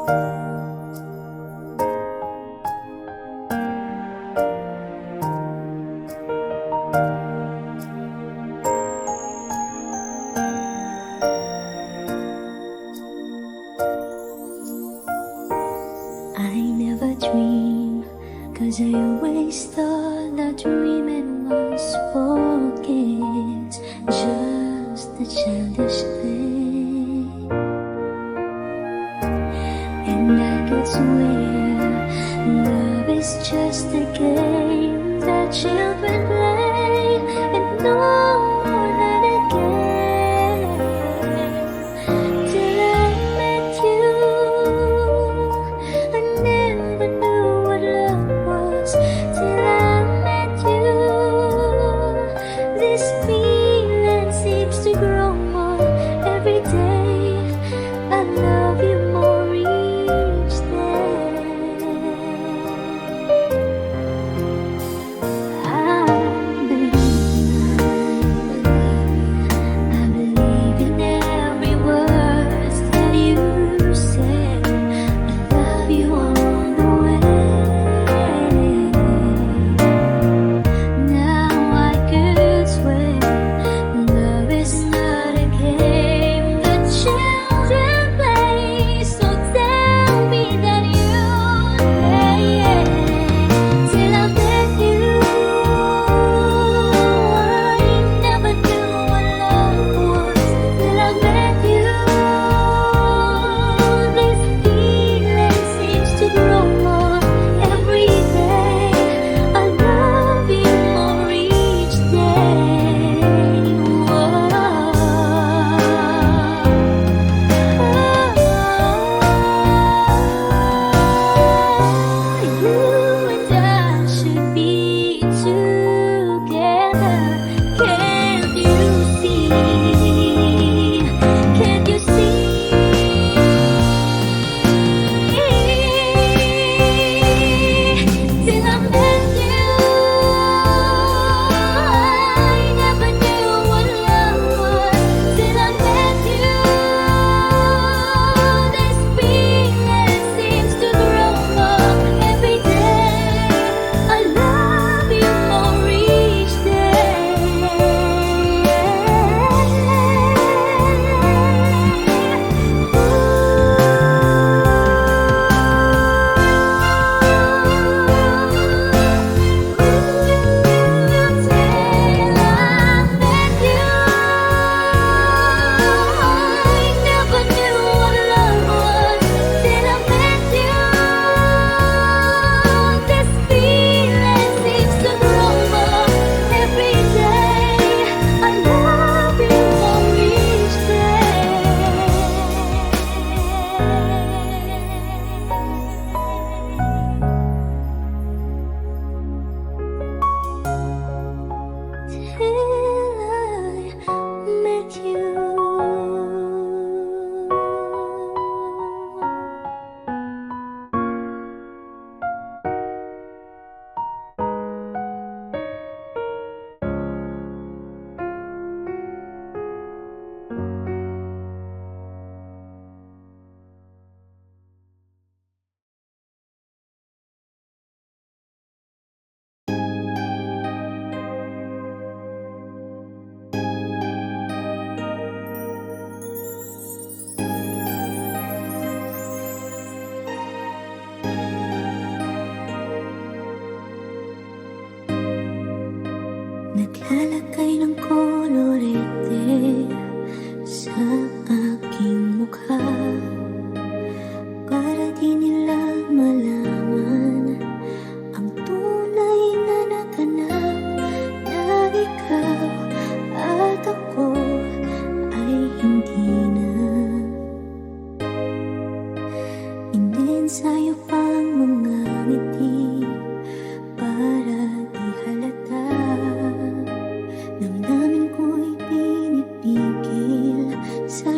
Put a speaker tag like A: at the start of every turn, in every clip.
A: I never dream, 'cause I always thought that dreaming was for kids, just a childish thing. And I could swear love is just a game that children play, and no more than a game. Till I met you, I never knew what love was. Till I met you, this feeling seems to grow more every day. I love you more each day. I believe in every word that you say. I love you all the way. Now I could swear love is not a game that children play. So tell me that you'll stay. Till I met you, I never knew what love was. Till I met you, this feeling seems to grow more every day. I love you more each day. You and I should be together. Can't you see? Can't you see? Till I met you, I never knew what love was. Till I met you, this feeling seems to grow more every day. I love you more each naglalagay ng kolorete sa aking mukha, para di nila malaman ang tunay na naganap, na ikaw at ako ay hindi na. Inensayo pang mga ngiti para di halata. Damdamin ko'y pinipigil sa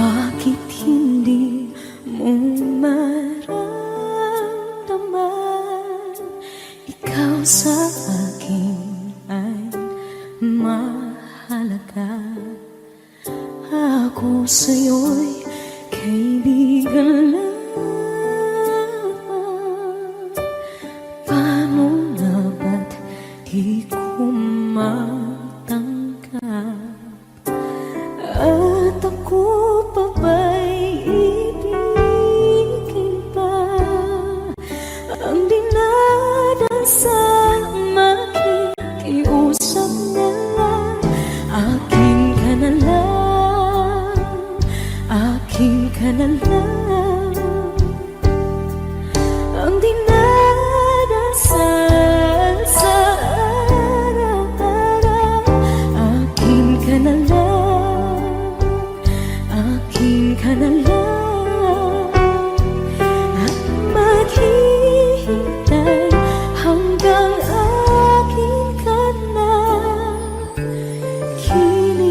B: Bakit hindi mo maramdaman? Ikaw sa akin ay mahalaga. Ako sa'yo'y kaibigan lang. Paano nga ba't di ko matanggap? At ako pa ba'y ibigin pa? Ang dinadasal makikiusap na lang. Akin ka na lang, akin ka na lang. Ang dinadasal sa araw-araw. Akin ka na lang, akin ka na lang. At maghihintay hanggang akin ka na kilig.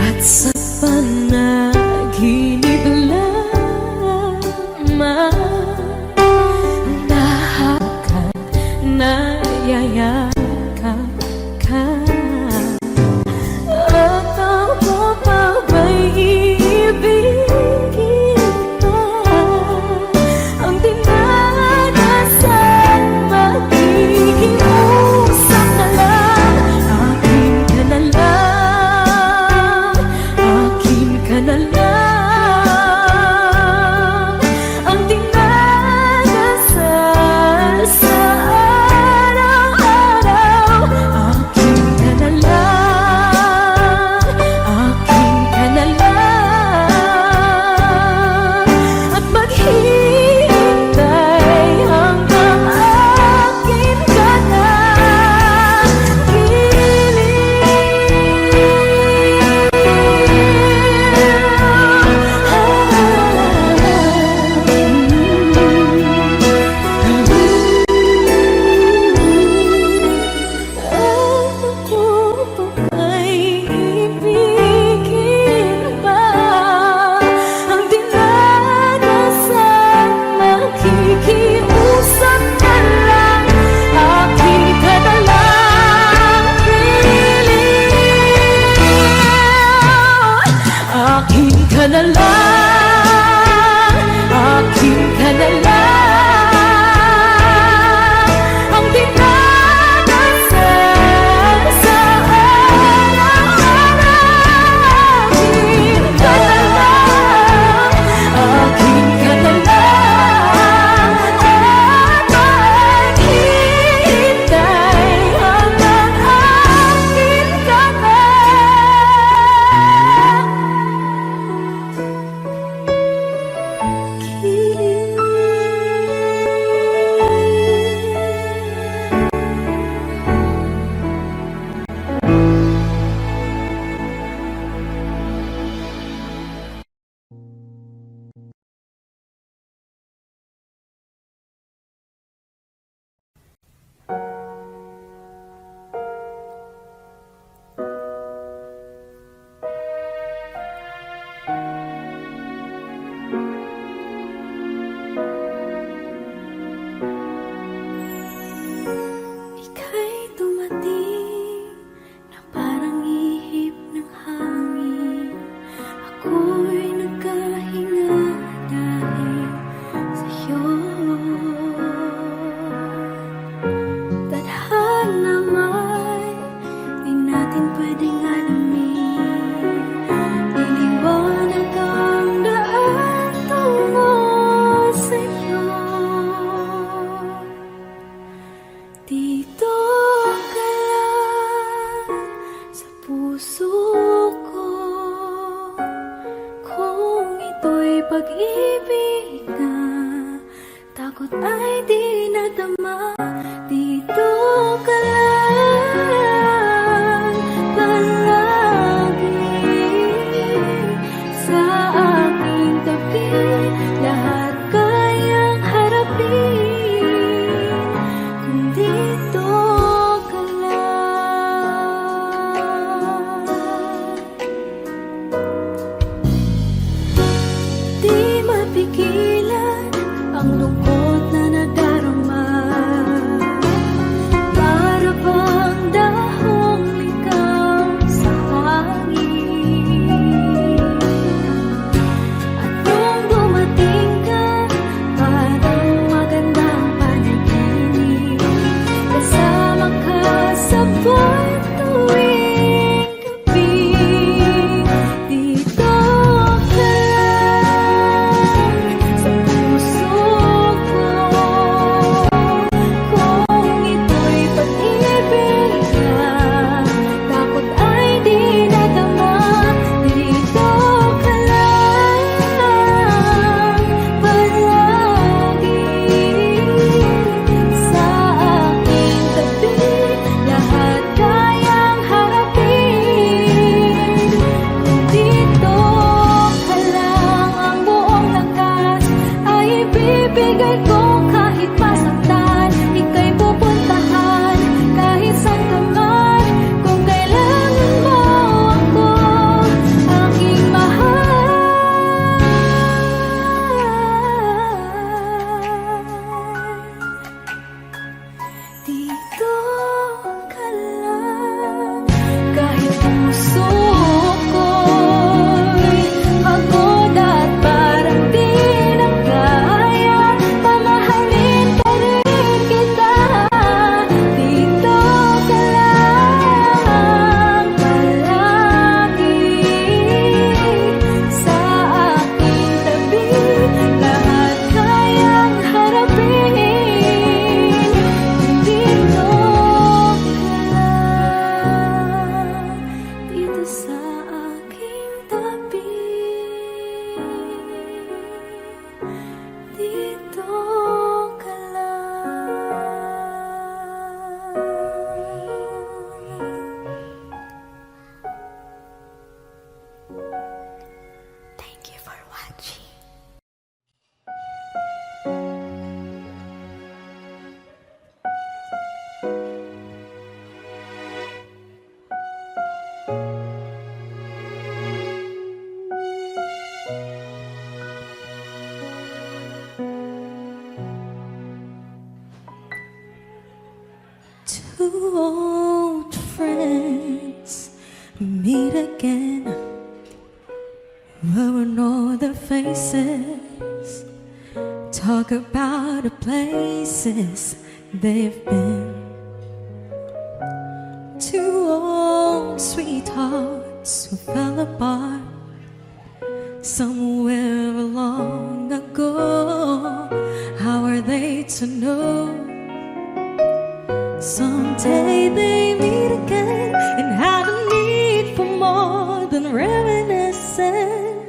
B: At sa panaginip lamang nahakot, nayayakap ka. At ako pa ba'y iibigin pa? Ang dinadasal makikiusap na lang. Akin ka na lang, akin ka na lang. Ang dinadasal sa araw-araw. Akin ka na lang, akin ka na lang. At maghihintay hanggang akin ka na akin ka na lang, akin ka na lang. Ang dinadasal sa araw-araw. Akin ka na lang, akin ka na lang. At maghihintay hanggang akin ka na Ika'y dumating na parang ihip ng hangin. Ako'y nagkahinga dahil sa'yo. Tadhana may di natin pwedeng alamin. Liliwanag ang daan tungo sa'yo. Dito ka lang sa puso ko. Kung ito'y pag-ibig na takot ay di nadama. Dito ka lang palagi sa aking tabi. Lahat Two old friends meet again, rubbing all their faces, talk about the places they've been. Two old sweethearts who fell apart somewhere long ago. How are they to know? Someday they meet again and have a need for more than reminiscing.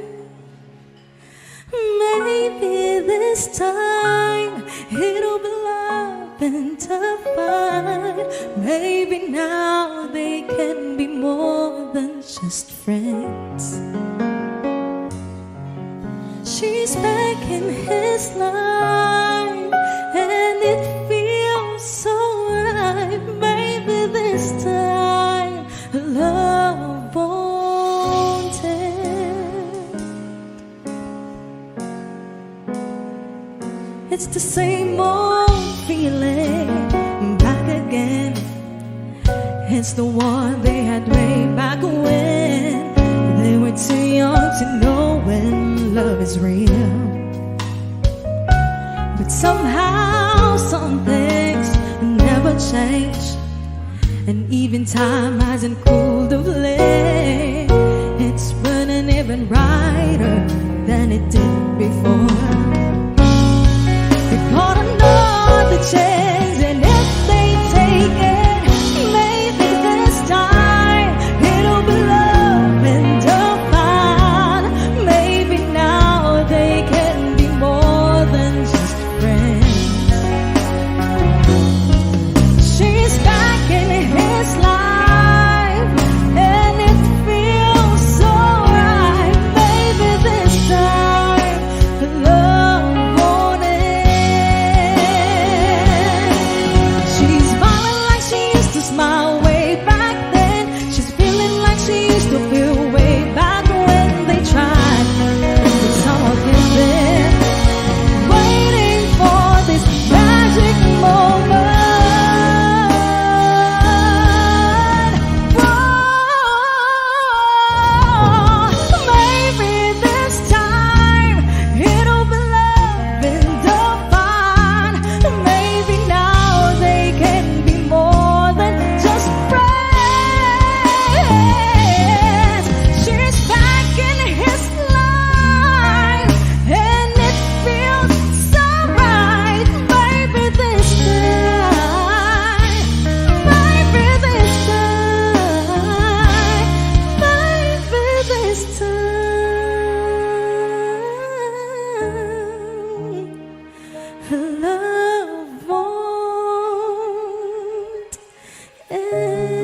B: Maybe this time it'll be love and divine. Maybe now they can be more than just friends. She's back in his life and it feels so right. Maybe this time love won't end. It's the same old feeling back again. It's the one they had way back when they were too young to know when love is real. But somehow some things never change, and even time hasn't cooled the flame. It's burning even brighter than it did before. They got another chance, and if they take it, maybe this time it'll be love and divine. Maybe now they can be more than just friends. She's back in his life and it feels so right. Maybe this time love won't end. She's smiling like she used to smile way back then. She's feeling like she used to feel way back when they tried. But some of them been waiting for this magic moment. Maybe this time it'll be love and divine. Maybe now they can be more than just friends. She's back in his life and it feels so right. Maybe this time, maybe this time, maybe this time love won't end.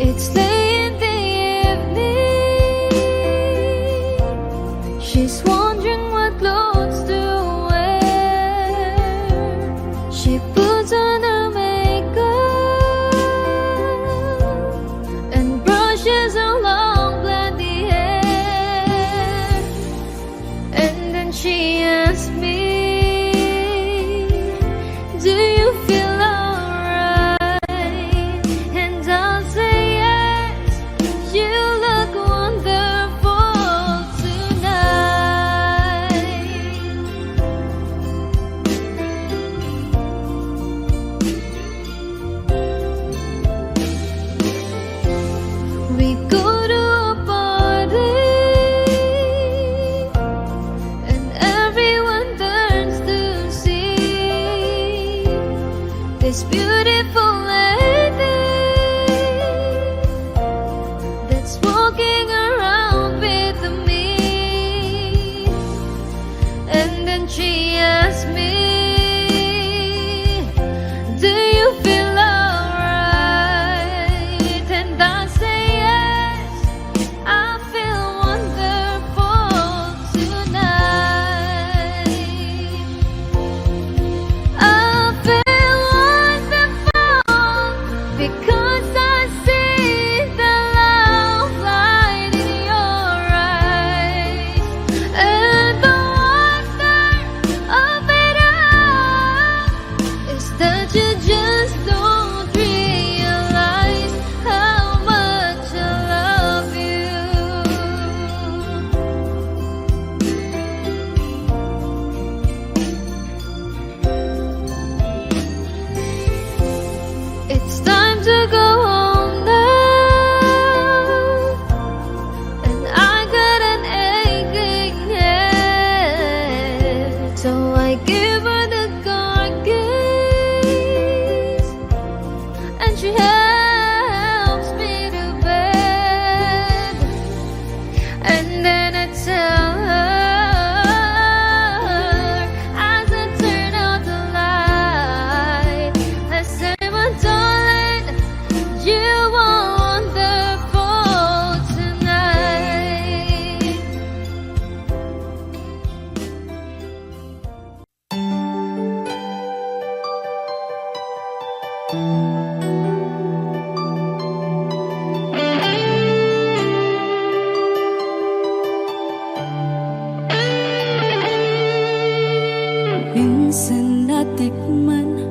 B: It's late in the evening. She's wondering what clothes to wear. She puts on her makeup and brushes her long blondy hair. And then she asks me, do you feel alright? And I'll say yes, you look wonderful tonight. We go to a party and everyone turns to see this beautiful lady
A: you just don't realize how much I love you. It's time to go home now, and I got an aching head, so I give her the car keys, and she helps me to bed, and then I tell her as I turn out the light, I say, my darling, you are wonderful tonight.
B: Minsan natikman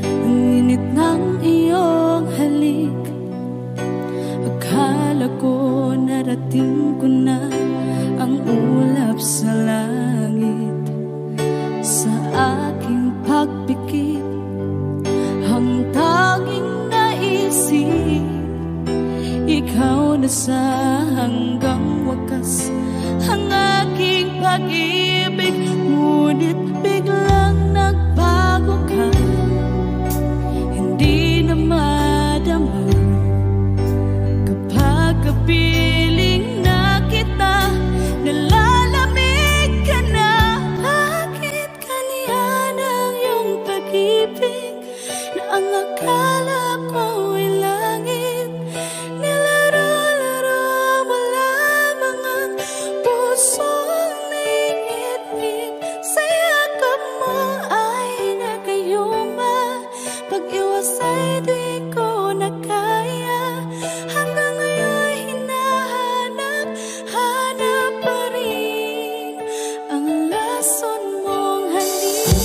B: ang init ng iyong halik. Akala ko narating ko na ang ulap sa langit. Sa aking pagpikit, ang tanging naisip, ikaw na sa hanggang wakas ang aking pag-ibig. Ngunit biglang nagbago ka, hindi na madama kapag kapiling na kita. Nalalamig ka na, bakit ganyan ang iyong pag-ibig na ang akala ko ay langit? Nilaro-laro mo lamang ang pusong naiinip. Sa yakap mo ay nagayuma, pag-iwas ay di ko na kaya. Hanggang ngayon hinahanap pa rin ang lason mong halik.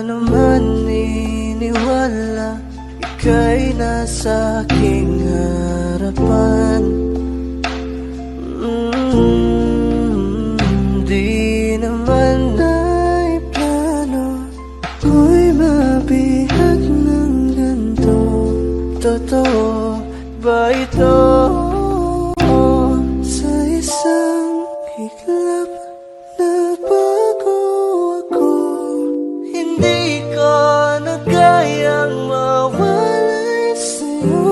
C: naman iniwala, ika'y nasa aking harapan. Di naman ay plano ko'y mabihag ng ganito. Totoo ba ito? Sa isang iglap nabago ako, hindi ko na kayang mawalay sa'yo.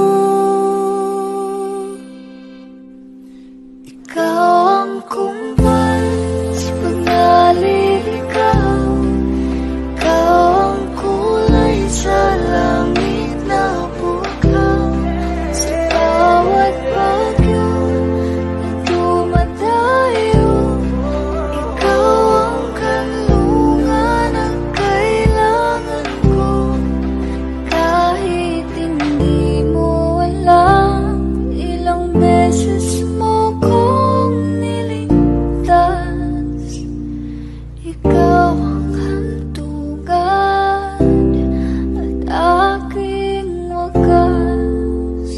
A: Ikaw ang kumbal sa pag-aliligaw, ikaw ang kulay sa langit na bukaw. Sa bawat bagyo na dumadayo, ikaw ang kanlungan na kailangan ko. Kahit hindi mo alam, ilang beses mo kong niligtas. Ikaw ang hantungan at aking wagas.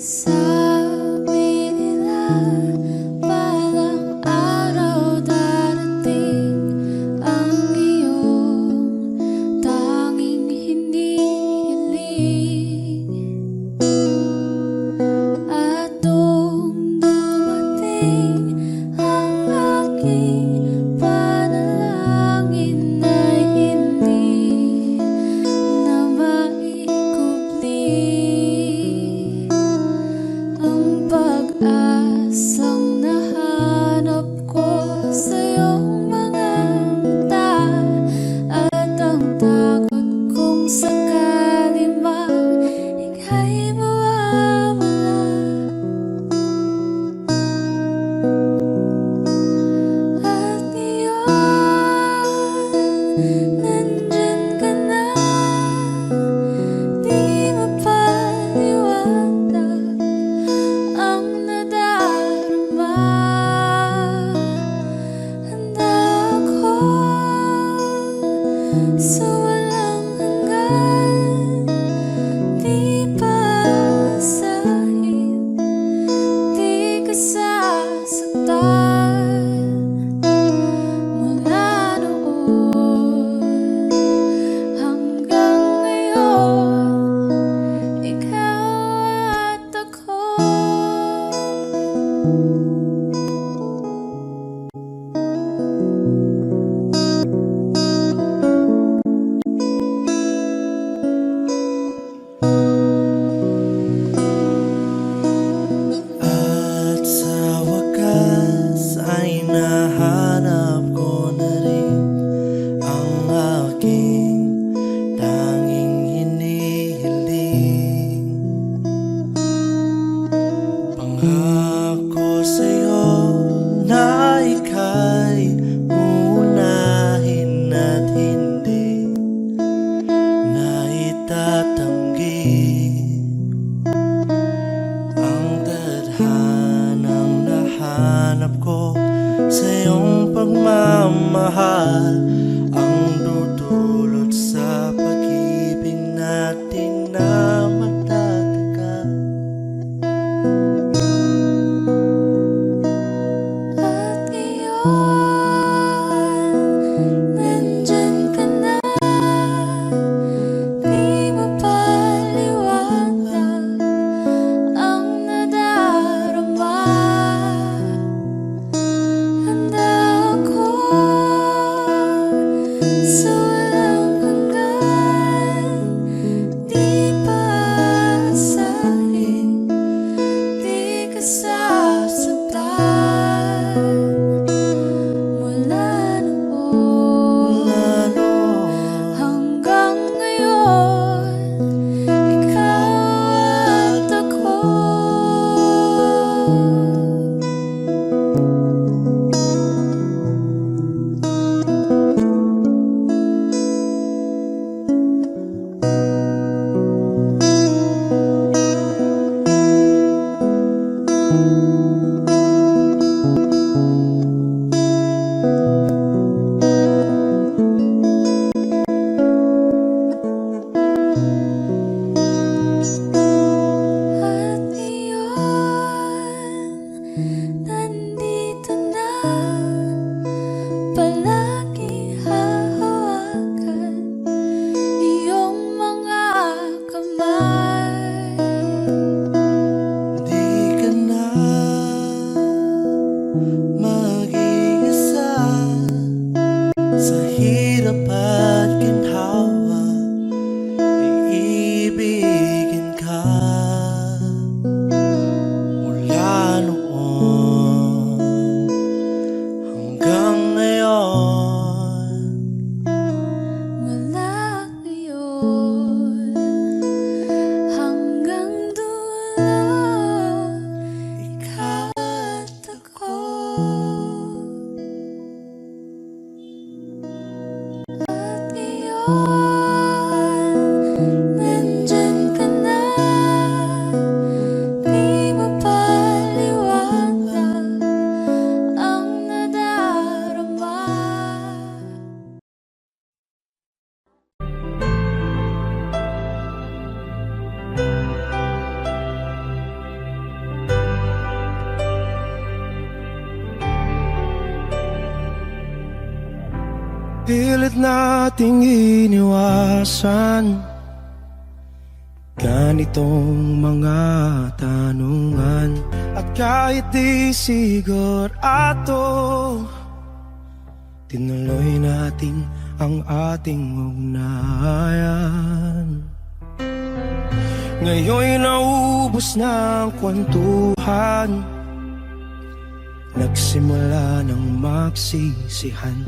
A: Sabi nila balang araw darating ang iyong tanging hinihiling. At nung dumating ang aking panalangin ay hindi na maikubli. Ang pag-asang nahanap ko sa iyong mga mata, at ang takot kong sakali mang ika'y mawawala. At ngayon, nandyan ka na, di mapaliwanag ang nadarama. Handa ako sa walang hanggan, di pasahin, di ka sasaktan. Mula noon hanggang ngayon, ikaw at ako.
C: At sa wakas ay nahanap ko na rin ang aking tanging hinihiling. Pangako sa'yo na ika'y uunahin at hindi na itatanggi. Ang tadhanang nahanap ko sa iyong pagmamahal, ang dudulot sa pag-ibig natin na matatagal.
A: At ngayon, nandyan ka na, di mapaliwanag ang nadarama. Handa ako sa walang hanggan, di pasahin, di ka sasaktan.
C: mag-iisa sa hirap at ginhawa, iibigin ka mula noon hanggang ngayon.
A: Mula ngayon hanggang dulo, ikaw at ako. At ngayon, nandyan ka na, di mapaliwanag ang nadarama.
C: Pilit nating iniwasan ganitong mga tanungan, at kahit di sigurado, tinuloy natin ang ating ugnayan. Ngayon'y naubos na ang kwentuhan, nagsimula ng magsisihan.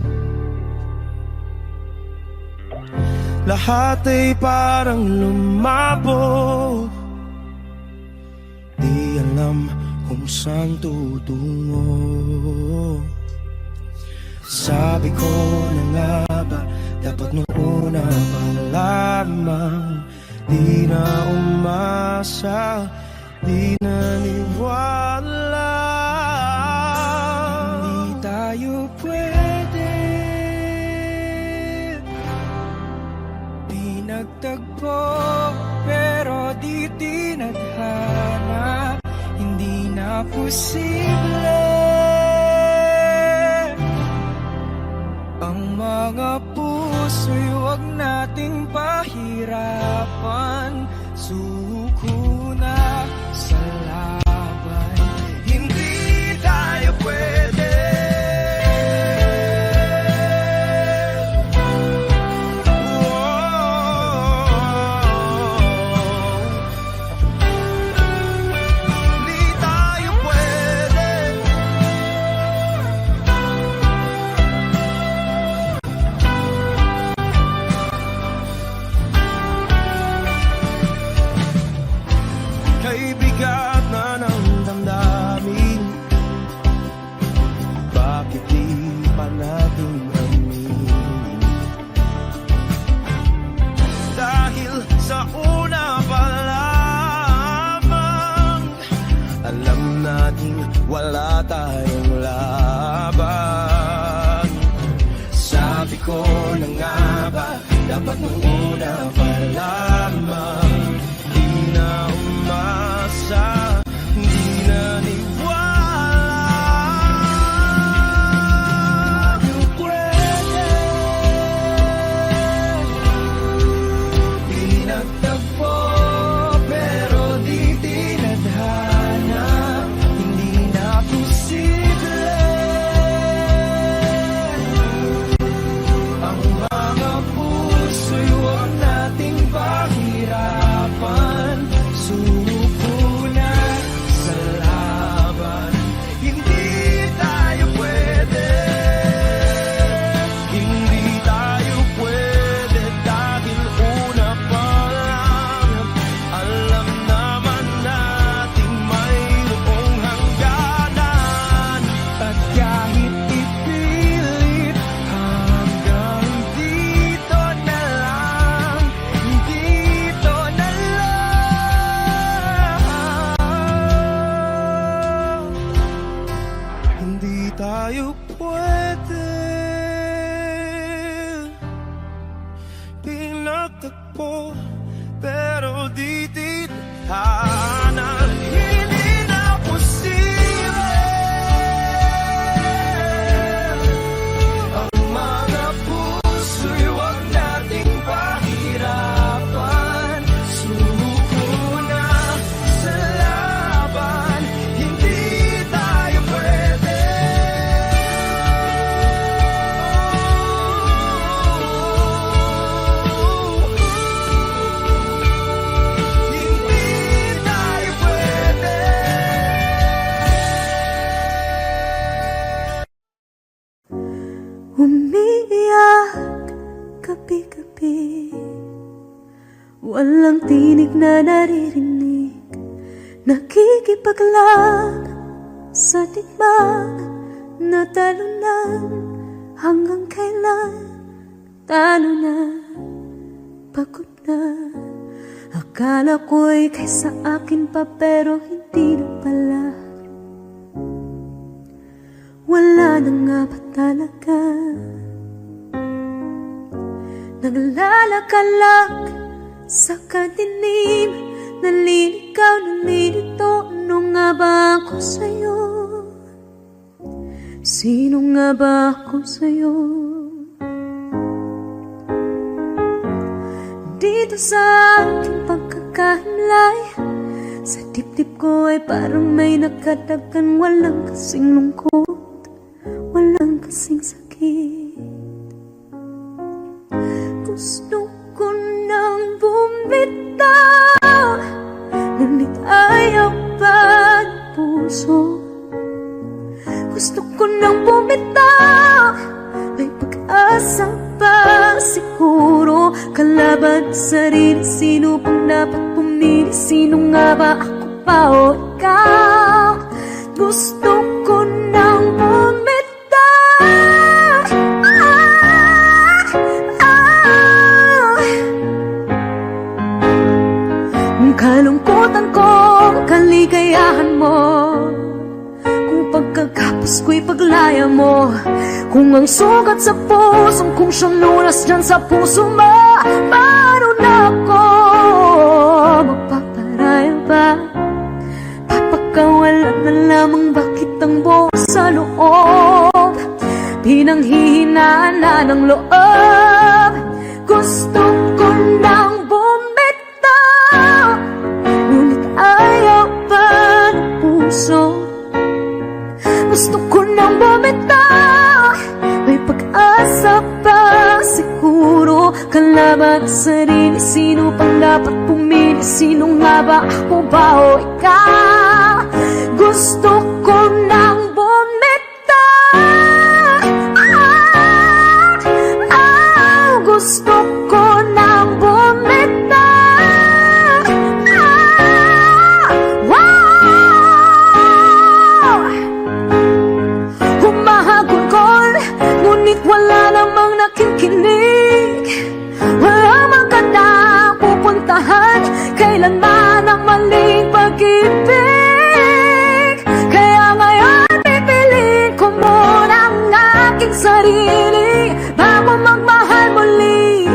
C: Lahat ay parang lumabo, di alam kung saan tutungo. Sabi ko na nga ba, dapat nung una pa lamang, di na umasa, di naniwala. Hindi tayo pwede, di nagtagpo, pero di tinadhana, hindi na posible ang mga puso'y huwag nating pahirapan. Suko na sa laban, hindi tayo pwede. Hindi tayo pwede. Kay bigat na ng damdamin, bakit di pa natin aminin? Dahil sa una pa lamang, alam natin wala tayong laban. Sabi ko na nga ba, dapat nung una pa lamang, di na umasa, di naniwala. Di pwede, di nagtagpo, pero di tinadhana, hindi na posible ang mga puso'y huwag nating pahirapan. Suko na sa laban, hindi tayo pwede. Hindi tayo pwede dahil una pa lang, alam naman natin mayroong hangganan. At kahit ipilit, hanggang dito na lang, dito na lang. Hindi tayo pwede, pinagtagpo, pero di tinadhana, hindi na posible ang mga puso'y huwag nating pahirapan. Suko na sa laban, hindi tayo pwede.
A: Umiiyak gabi-gabi, walang tinig na naririnig, nakikipaglag sa digmang na talunan. Hanggang kailan talo na, pagod na. Akala ko'y kaysa akin pa, pero hindi na pala. Wala na nga ba talaga? Naglalakalag sa kadilim, naliligaw, nalilito. Ano nga ba ako sa'yo? Sino nga ba ako sa'yo? Dito sa aking pagkakahimlay, sa dibdib ko ay parang may nakadagan. Walang kasing lungkot, walang kasing sakit. Gusto ko nang bumitaw, ngunit ayaw pa ng puso. Gusto ko nang bumitaw, may pag-asa pa siguro. Kalaban sa sarili, sino pang dapat pumili? Sino nga ba, ako pa o ikaw? Gusto ko nang bumitaw. Kalungkutan ko, kaligayahan mo, pagkagapos ko'y paglaya mo. Kung ang sugat sa pusong kung siyang lunas dyan sa puso mo, paano na ako magpaparaya ba? Papakawalan na lamang bakit ang buong sa loob, pinanghihinaan na ng loob. Gusto ko nang bumitaw, ngunit ayaw pa ng puso. Gusto ko nang bumitaw, may pag-asa pa siguro. Kalaban sa sarili, sino pang dapat pumili? Sino nga ba, ako ba o ikaw? Gusto ko nang bumitaw. Gusto ko nang bumitaw. Humahagulgol, ngunit wala namang nakikinig. Walang magandang pupuntahan, kailanman ang maling pag-ibig. Kaya ngayon pipiliin ko muna ang aking sarili bago magmahal muli.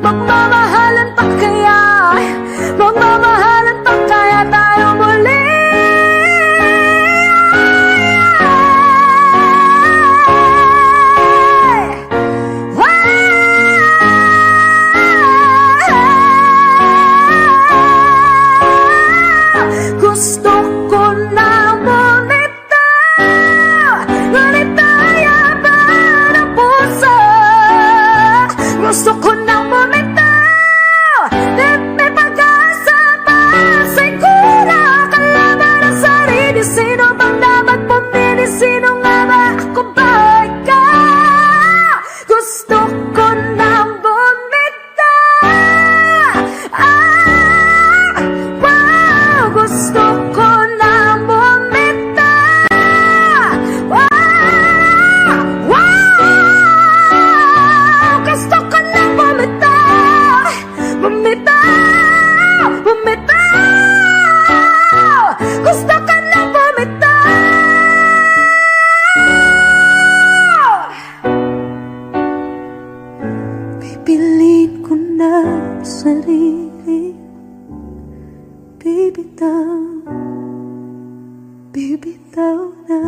A: Magmamahalan pa kaya, magmamahalan pa kaya tayo muli. Gusto ko na bumitaw, ngunit ayaw pa ng puso. Gusto ko na bumitaw, may pag-asa pa siguro. Kalaban ang sarili, sino bang dapat pumili? Sino nga ba, ako ba ikaw? Gusto ko na bumitaw. Gusto ko na bumitaw. Gusto ko na bumitaw. Bumitaw, bumitaw. Gusto ko na bumitaw. Pipiliin ko na ang sarili, bibitaw, bibitaw na.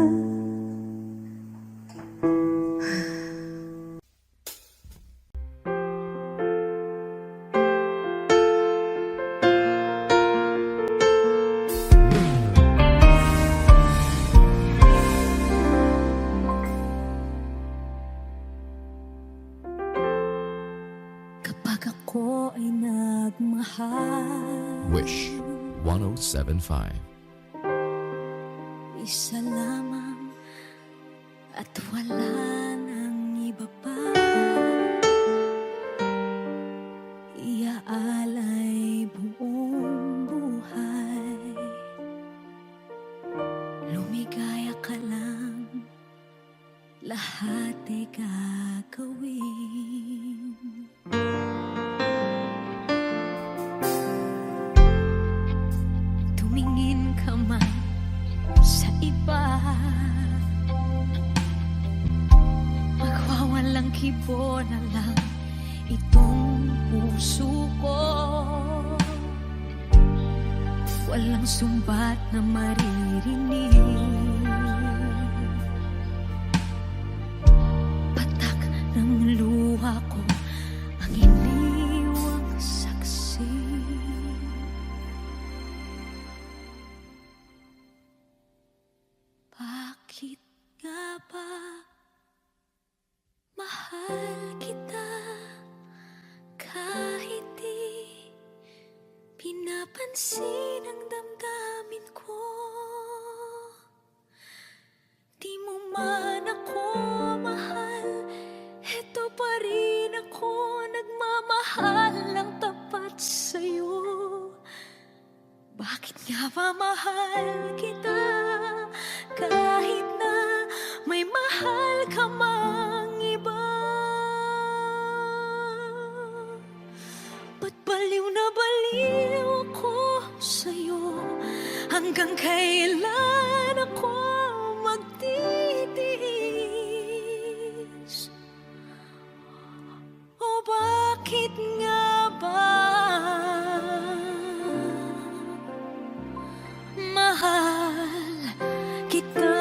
A: Kapag ako ay nagmahal,
D: Wish 107.5.
A: isa lamang at wala nang iba.
B: iba pa iaalay buong buhay? Lumigaya ka lang, lahat ay gagawin. Tumingin ka man sa iba, magwawalang kibo na lang itong puso ko. Walang sumbat na maririnig, patak ng luha ko ang iniwang saksi. Bakit nga ba mahal kita kahit di pinapansin ang damdamin ko? Di mo man ako mahal, eto pa rin ako nagmamahal ng tapat sa'yo. Bakit nga ba mahal kita kahit na may mahal ka mang iba? Ba't baliw na baliw ako sa'yo? Hanggang kailan ako magtitiis? O bakit nga ba mahal kita?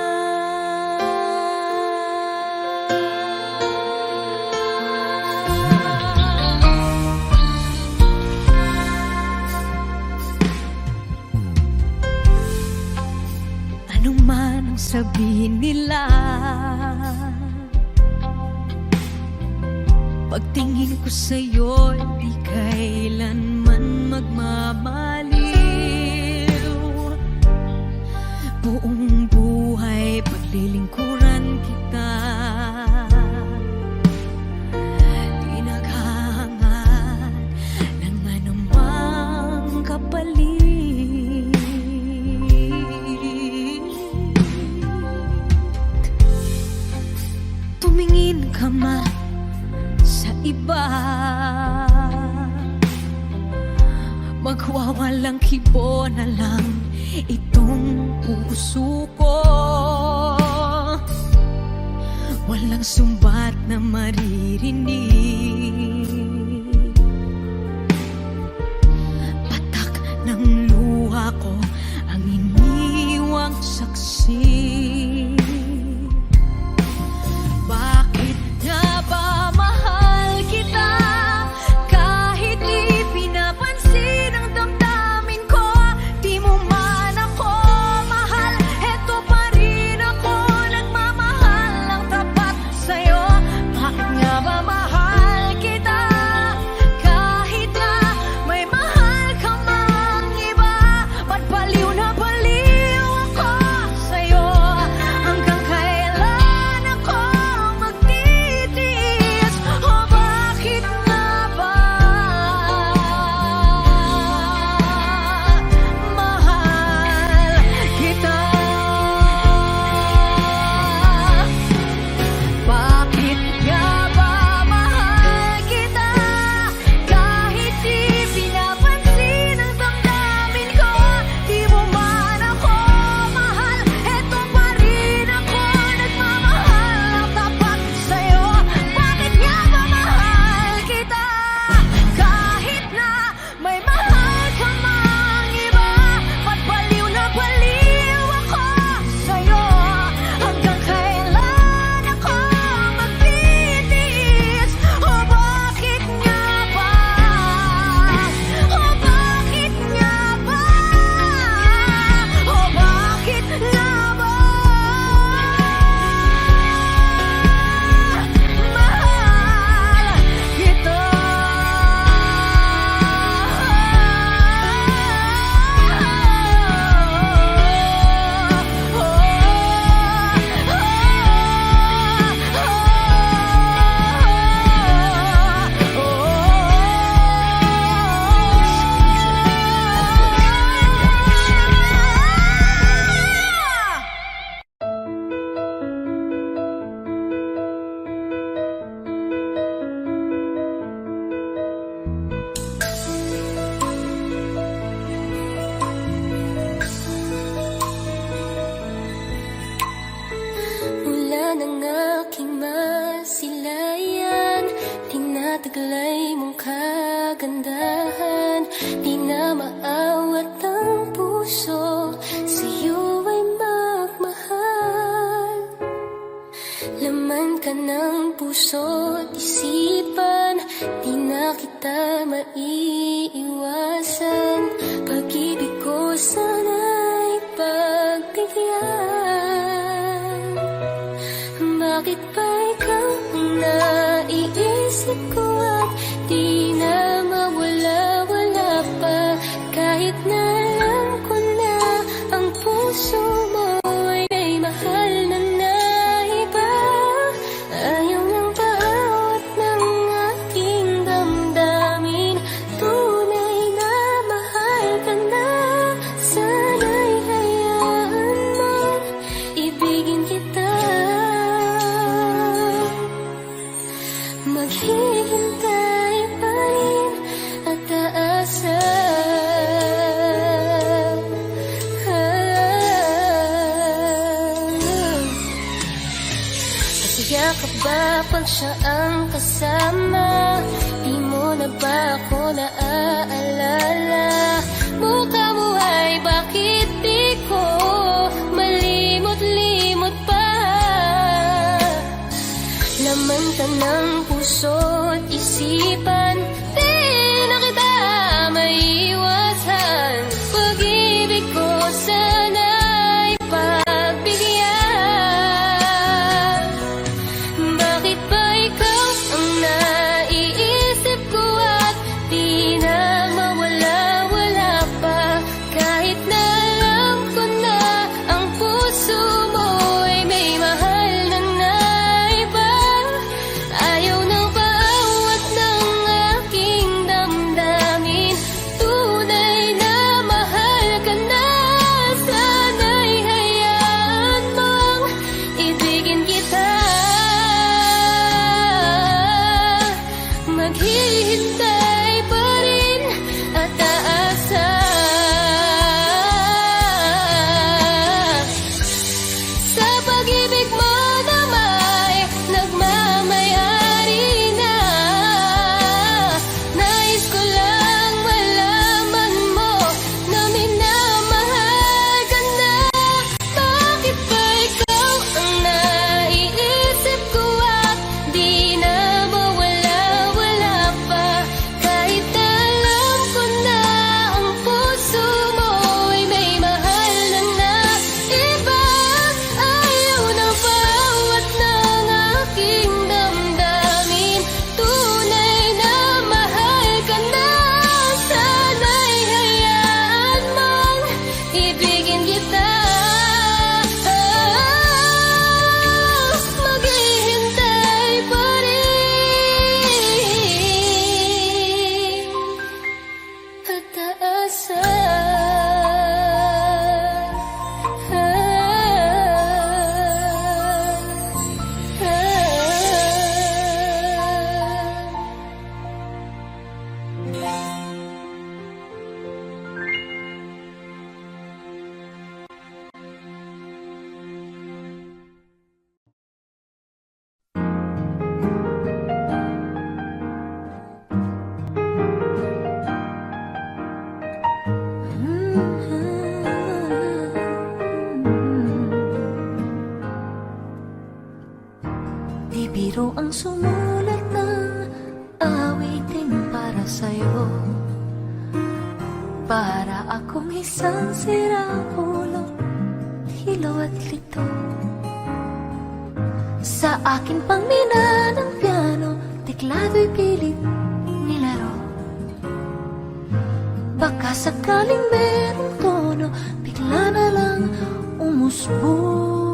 B: Ano man ang sabihin nila, pagtingin ko sa'yo, di kailanman magmamaliw. Buong buhay paglilingkuran kita, di naghahangad ng anumang kapalit. Tumingin ka man sa iba, magwawalang kibo na lang itong puso ko. Walang sumbat na maririnig, patak ng luha ko ang iniwang saksi. Bakit nga ba mahal kita kahit di pinapansin ang damdamin ko? Di mo man ako mahal, eto pa rin ako nagmamahal ng tapat sa'yo. Bakit nga ba mahal kita kahit na may mahal ka mang iba? Ba't baliw na baliw ako sa'yo?
A: aking masilayan, tinataglay mong kagandahan. Di na maawat ang puso, sa'yo ay magmahal. Laman ka ng puso't isipan, di na kita maiiwasan. Pag-ibig ko sana'y pagbigyan. Bakit ba ikaw ang naiisip ko at di na mawala-wala pa? Kahit na alam ko na ang puso mo ay may mahal na naiba. Ayaw ng bawat ng aking damdamin, tunay na mahal ka na. Sana'y hayaan mong ibigin kita. Maghihintay pa rin at aasa. Masaya ka ba pag siya ang kasama? Di mo na ba ako naaalala? Mukha mo ay bakit di ko malimot-limot pa? Laman ka ng puso't isipan, di na kita maiiwasan. Pag-ibig ko sana'y pagbigyan. Bakit ba ikaw ang naiisip ko at di na mawala-wala pa? Kahit na alam ko na ang puso mo ay may mahal na naiba. Ayaw ng bawat ng aking damdamin, tunay na mahal ka na. Sana'y hayaan mong ibigin kita. Maghihintay pa rin at aasa. Sa pag-ibig mo na may nagmamayari na. Nais ko lang malaman mo na minamahal ka na. Bakit ba ikaw ang naiisip ko at di na mawala-wala pa? Kahit na alam ko na ang puso mo ay may mahal na naiba. Ayaw na bawat ng aking damdamin, tunay na mahal ka na. Sana'y hayaan mong ibigin kita. Maghihintay pa rin at aasa.
E: Di biro ang sumulat ng awitin para sa'yo. Para akong isang sirang-ulo, hilaw at lito. Sa akin pang mina ng piano, teklado'y pilit nilaro. Baka sakaling merong tono, bigla na lang umusbong.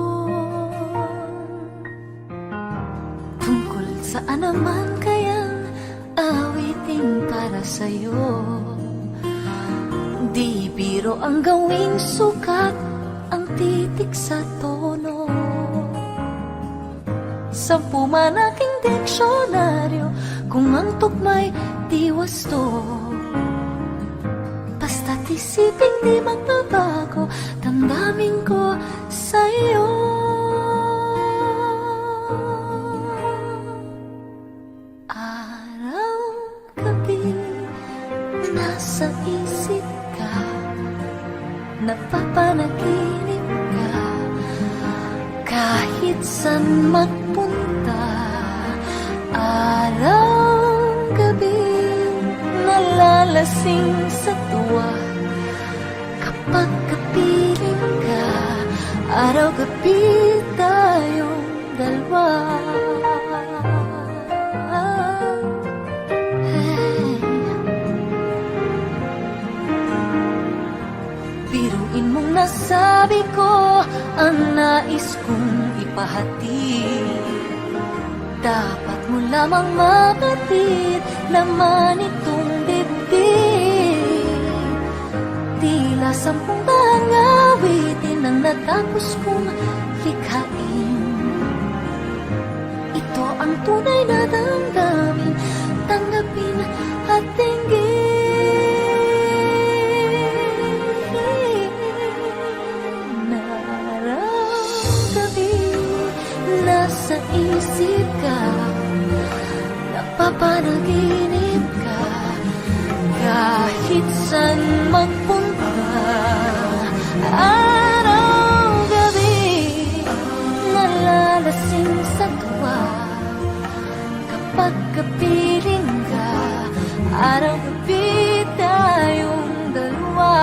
E: Tungkol saan naman kayang awitin para sa'yo? Di biro ang gawing sukat, ang titik sa tono. Sampu man aking diksyonaryo, kung ang tugma'y di wasto. Basta't isipin di magbabago, damdamin ko sa'yo. napapanaginip ka. Kahit saan magpunta, araw, gabi, nalalasing sa tuwa. Kapag kapiling ka, araw-gabi tayong dalawa. Biruin mong nasabi ko ang nais kong ipahatid. Dapat mo lamang mapatid laman itong dibdib. Tila 10 bahang awitin ang natapos kong likhain. Ito ang tunay na damdamin, tanggapin at tinggin. Nasa isip ka, napapanaginip ka. Kahit saan magpunta, araw-gabi, nalalasing sa tuwa. Kapag kapiling ka, araw-gabi tayong dalawa.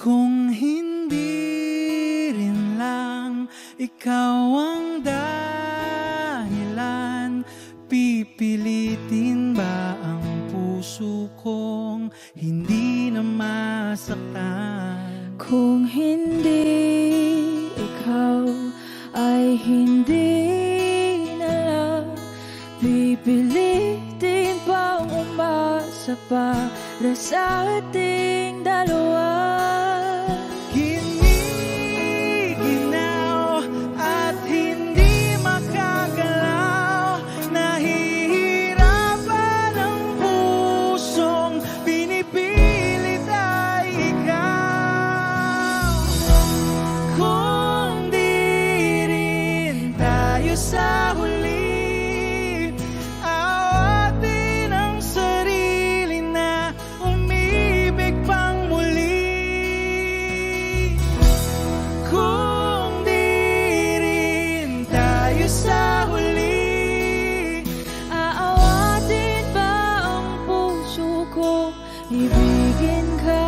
C: Kung hindi rin lang ikaw ang dahilan, pipilitin ba ang puso kong hindi na masaktan?
B: Kung hindi ikaw ay hindi na lang, pipilitin bang umasa para sa ating dalawa?
C: Giniginaw at hindi makagalaw, nahihirapan ang pusong pinipilit ay ikaw. Kung di rin tayo sa huli, awatin ang sarili na umibig pang muli. Kung di rin tayo sa huli,
B: Aawatin ba ang puso ko, ibigin ka?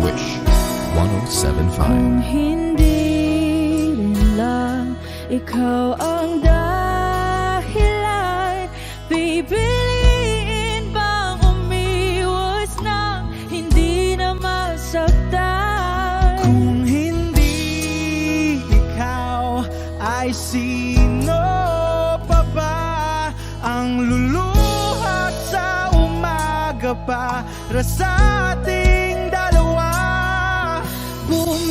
D: Wish 1075.
B: Kung hindi rin lang ikaw ang dahilan, pipiliin bang umiwas na hindi na masaktan?
C: kung hindi ang luluhat sa umaga para sa ating dalawa.
B: Bumibitaw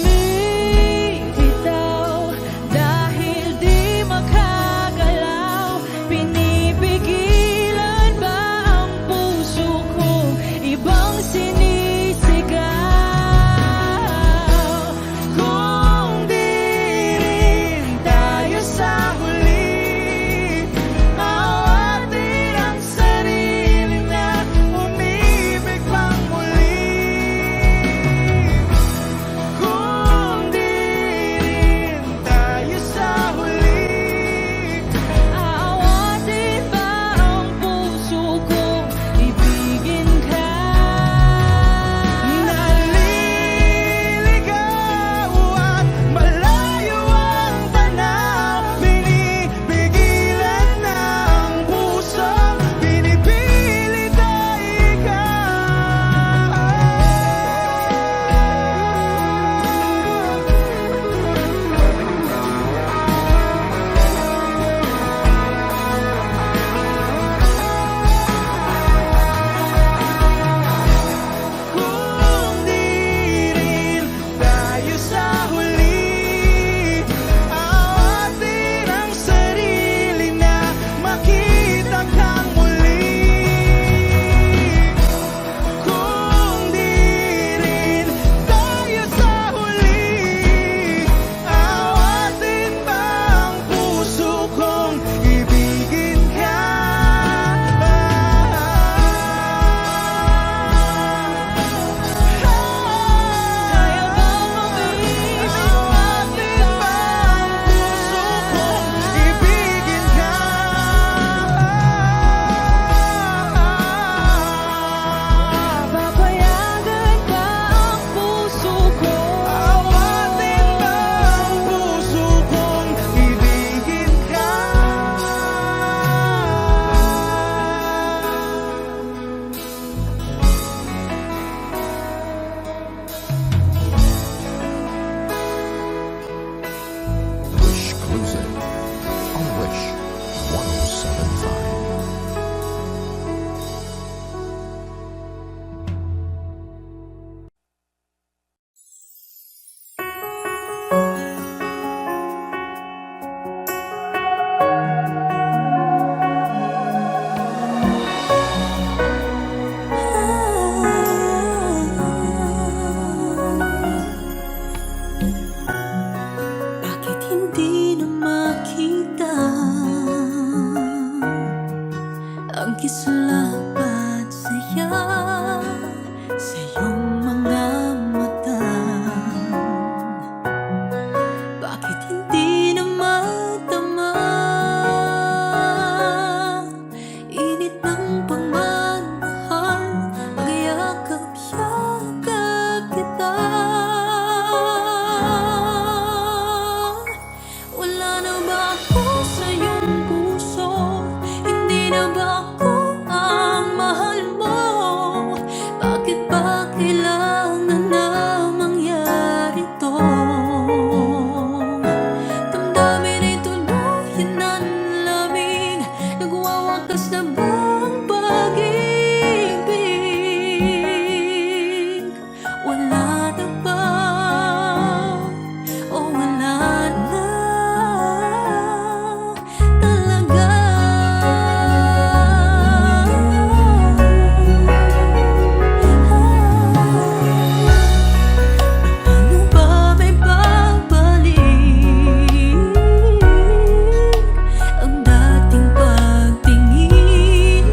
B: dahil di makagalaw. Pinipigilan ba ang puso ko? Ibang sinisigaw.
C: Kung di rin tayo sa huli, awatin ang sarili na umibig pang muli. Kung di rin tayo sa huli,
B: Aawatin ba ang puso ko? Ibigin ka.
C: naliligaw at malayo ang tanaw, pinipigilan ng puso, pinipilit ay kung di rin tayo sa huli, awatin ang sarili na makita kang muli. Kung di rin tayo sa huli, awatin ba ang puso kong ibigin ka?
B: Kaya bang umiibig
C: Awatin ba ang puso kong ibigin ka?
B: Papayagan ba ang puso ko?
C: Awatin ba ang puso kong ibigin ka?
D: Wish Cruising on Wish 1075.
E: Bakit hindi na makita ang kislapat saya sa iyong mga mata? Bakit hindi na matama init ng pagmamahal, magyakap-yakap kita? Wala na ba ako sa iyong puso? Hindi na ba ako ang mahal mo? Bakit ba kailangan na mangyari to? Damdamin ay tuluyan ng lamig. Nagwawakas na ba ang pag-ibig? Wala na ba? O wala na talaga? Ano ba may babalik? Ang dating pagtingin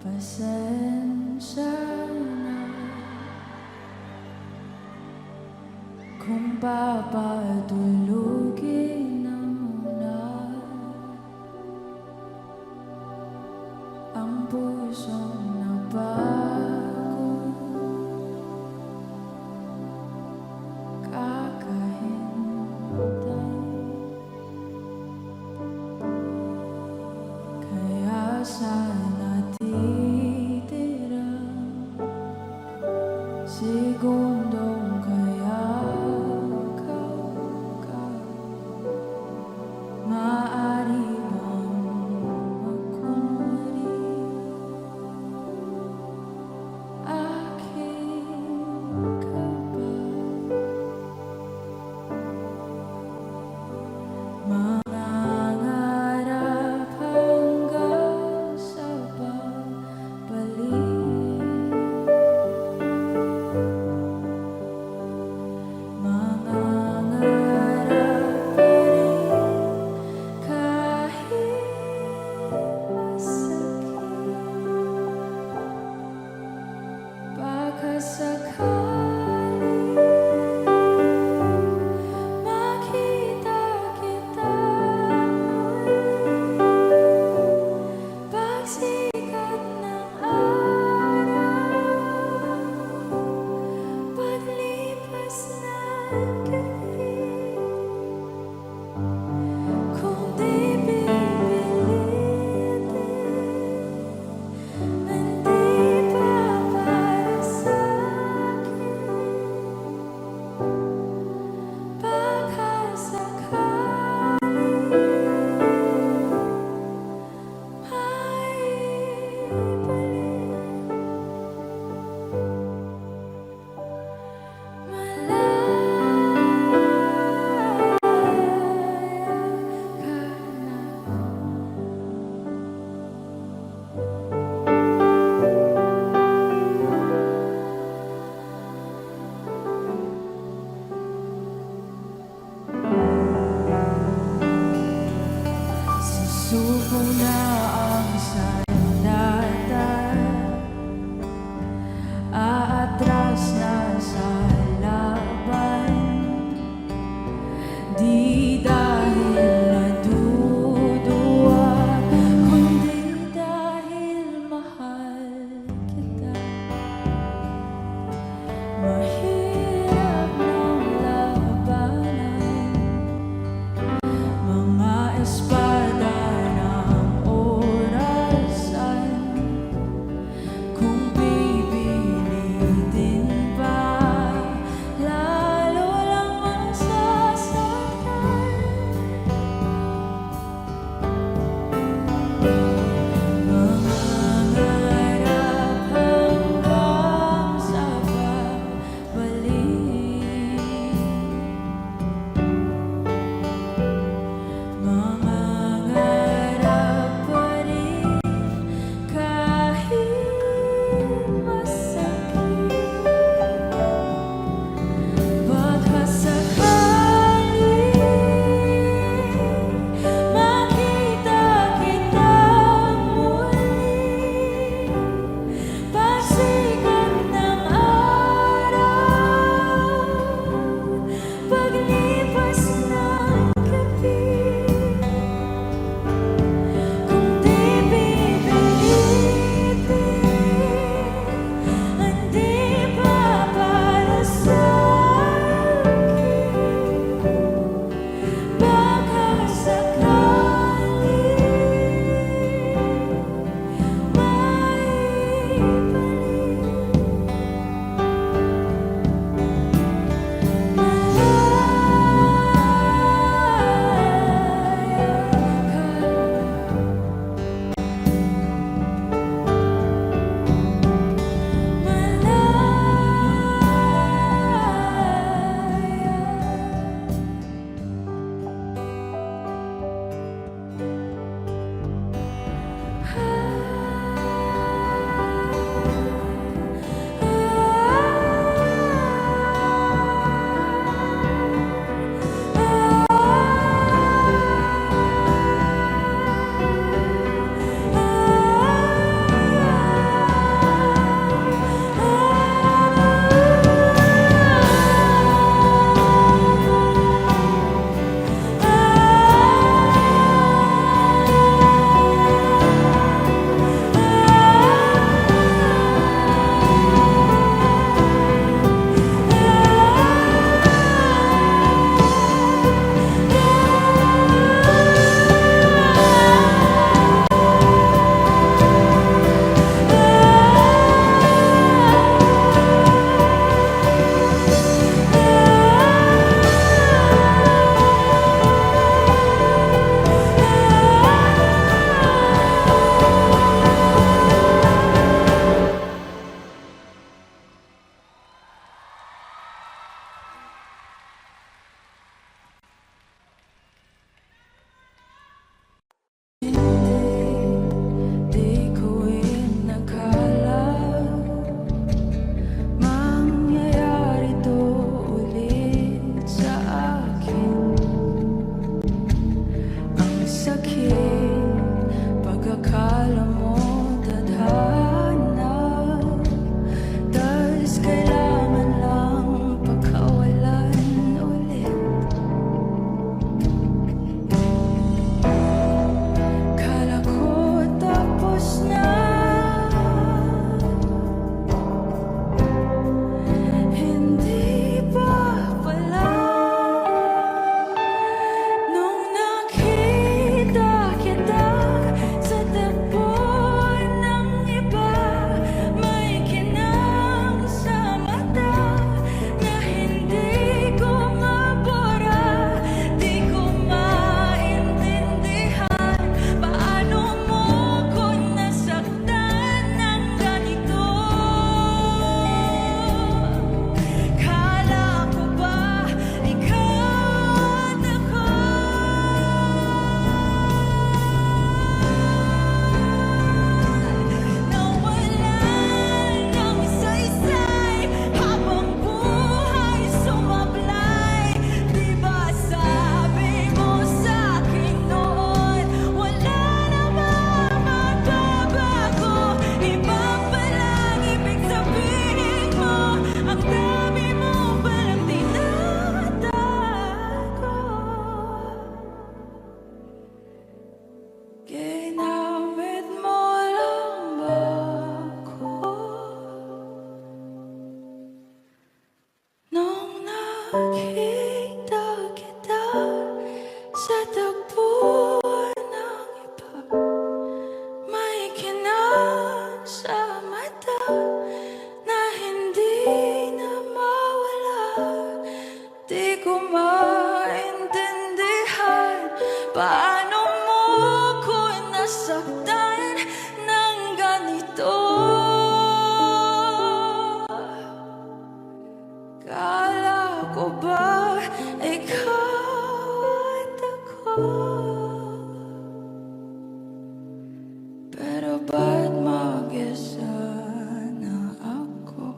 F: Pasensya na kung papatulugin na muna ang pusong napagod. Kakahintay, kaya sana titira segundong kayakap ka. Maaari bang magkunwari Akala mo tadhana, tas kailangan lang pagkawalan ulit. Kala ko tapos na, hindi pa pala. Nung nakita kita sa tapo ng iba, may kinang sa mata na hindi ko mabura. Di ko maintindihan paano mo ko nasaktan ng ganito. Kala ko ba ikaw at ako? Nawalan ng isa-isay habang buhay sumablay. Di ba sabi mo sa'kin noon, wala namang magbabago? Iba palang ibig sabihin mo, ang dami mo palang tinatago. Ginamit mo lang ba ako? Nung nakita kita sa tagpo ng iba, may kinang sa mata na hindi na mawala. Di ko maintindihan paano mo ko nasaktan ng ganito. Kala ko ba ikaw at ako? Pero ba't mag-isa na ako?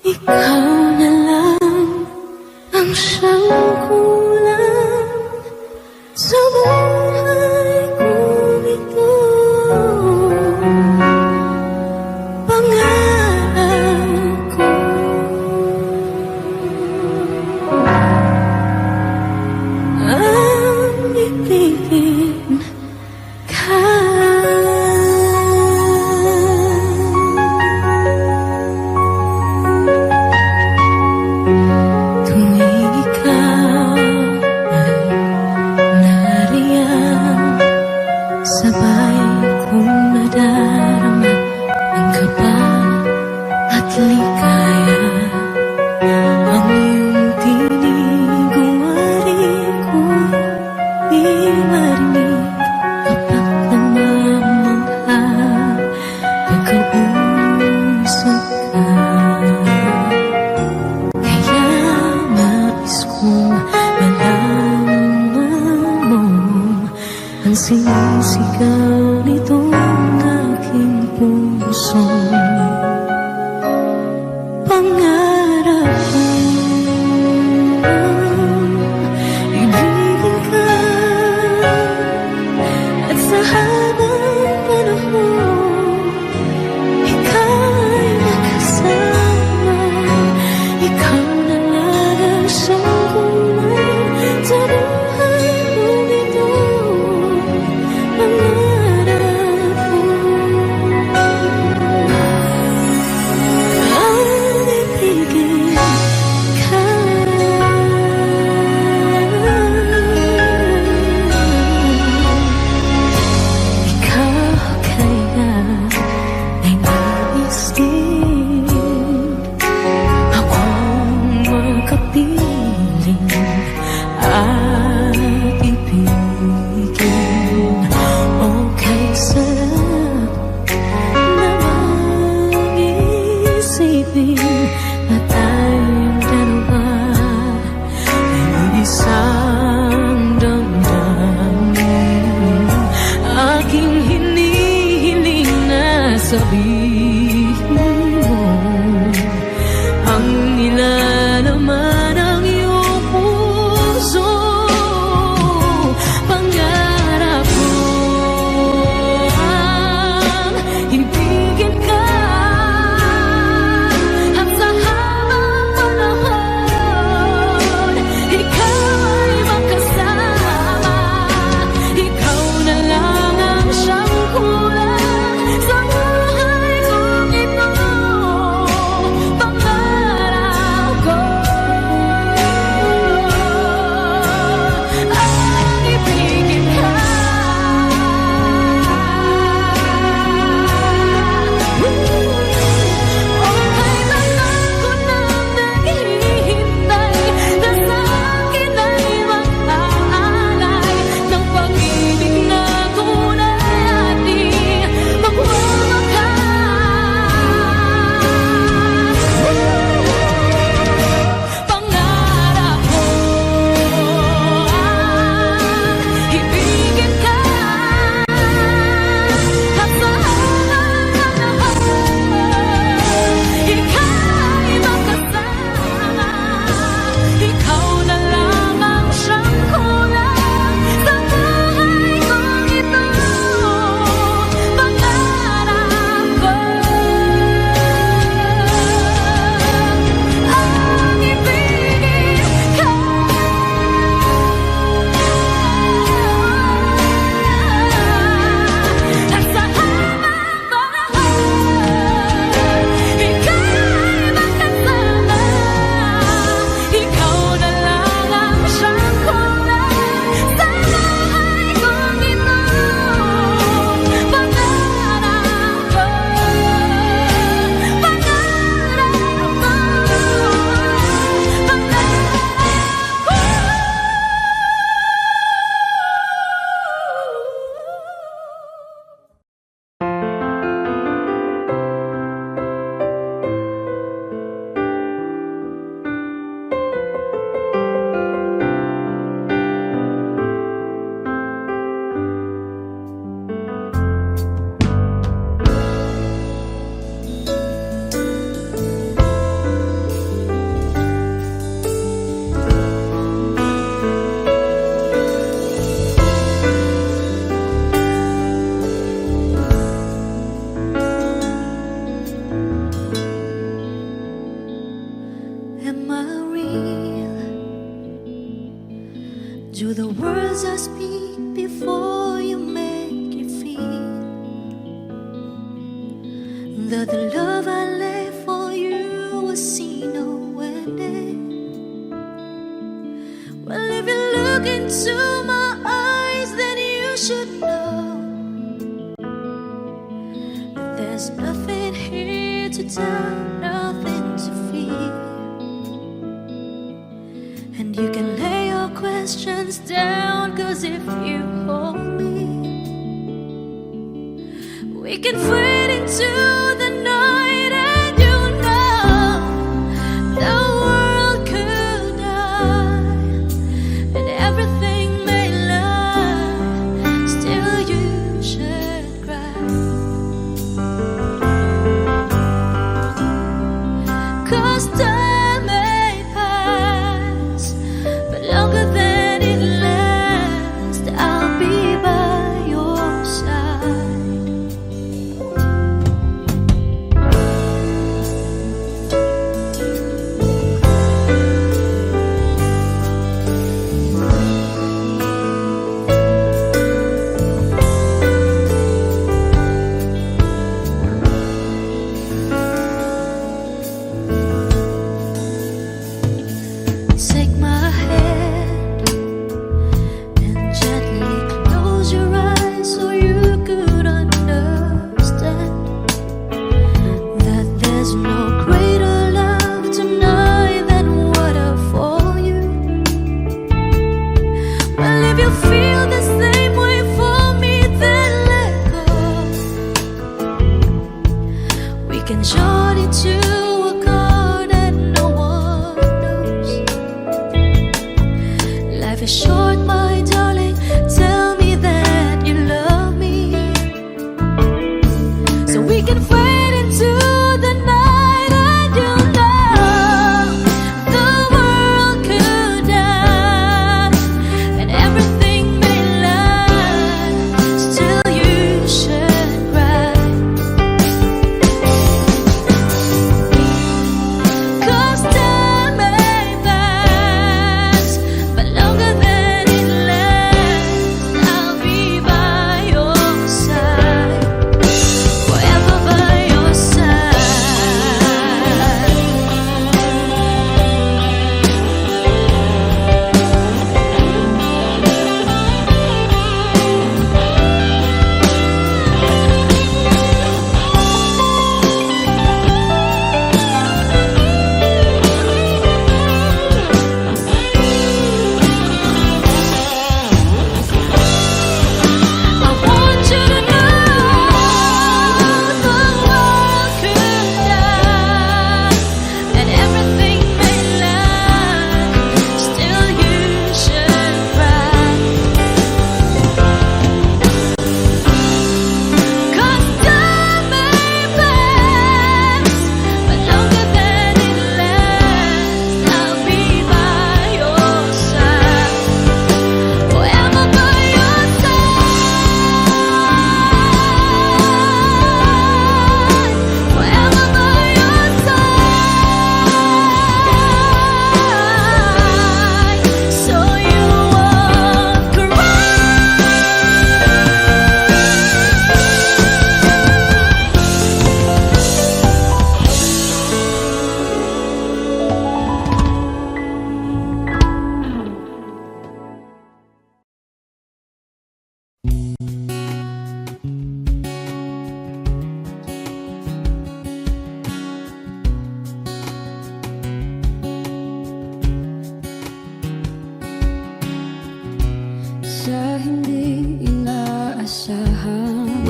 A: Ikaw na lang ang siyang kulang sa buhay kong ito. Pangarap ko ang ibigin ka. Tuwing ikaw ay nariyan, sabay kong nadarama ang kaba at ligaya. Ang iyong tinig wari ko di marinig kapag namamangha nag-uusap ka. Kaya nais kong malaman mo ang sinisigaw nitong aking puso. Pangarap kong ibigin ka at sa habang panahon ikaw ay makasama. Ikaw na lang ang siyang kulang sa buhay kong ito. Pangarap ko ang ibigin ka.
B: sabihin mo ang nilalaman ng iyong puso. Pangarap ko ang ibigin ka at sa habang panahon ikaw ay makasama. Ikaw na lang ang siyang kulang sa buhay kong ito. Pangarap ko ang ibigin ka. O kailangan ko nang naghihintay na sa akin ay mag-aalay ng pag-ibig na tunay at di magwawakas. Pangarap ko ang ibigin ka at sa habang panahon ikaw ay makasama. Ikaw na lang ang siyang kulang sa buhay kong ito. Pangarap ko ang ibigin ka at sa habang panahon ikaw ay makasama. Ikaw na lang ang siyang kulang sa buhay kong ito. Pangarap ko, am I real? Do the words I speak before you make you feel that the love I lay for you will see no ending? Well, if you look into my eyes, then you should know that there's nothing here to tell, nothing to fear. And you can lay your questions down, 'cause if you hold me, we can fade into the night. And you know the world could die and everything may lie, still you should cry. 'Cause time may pass, but longer than it lasts, I'll be by your side.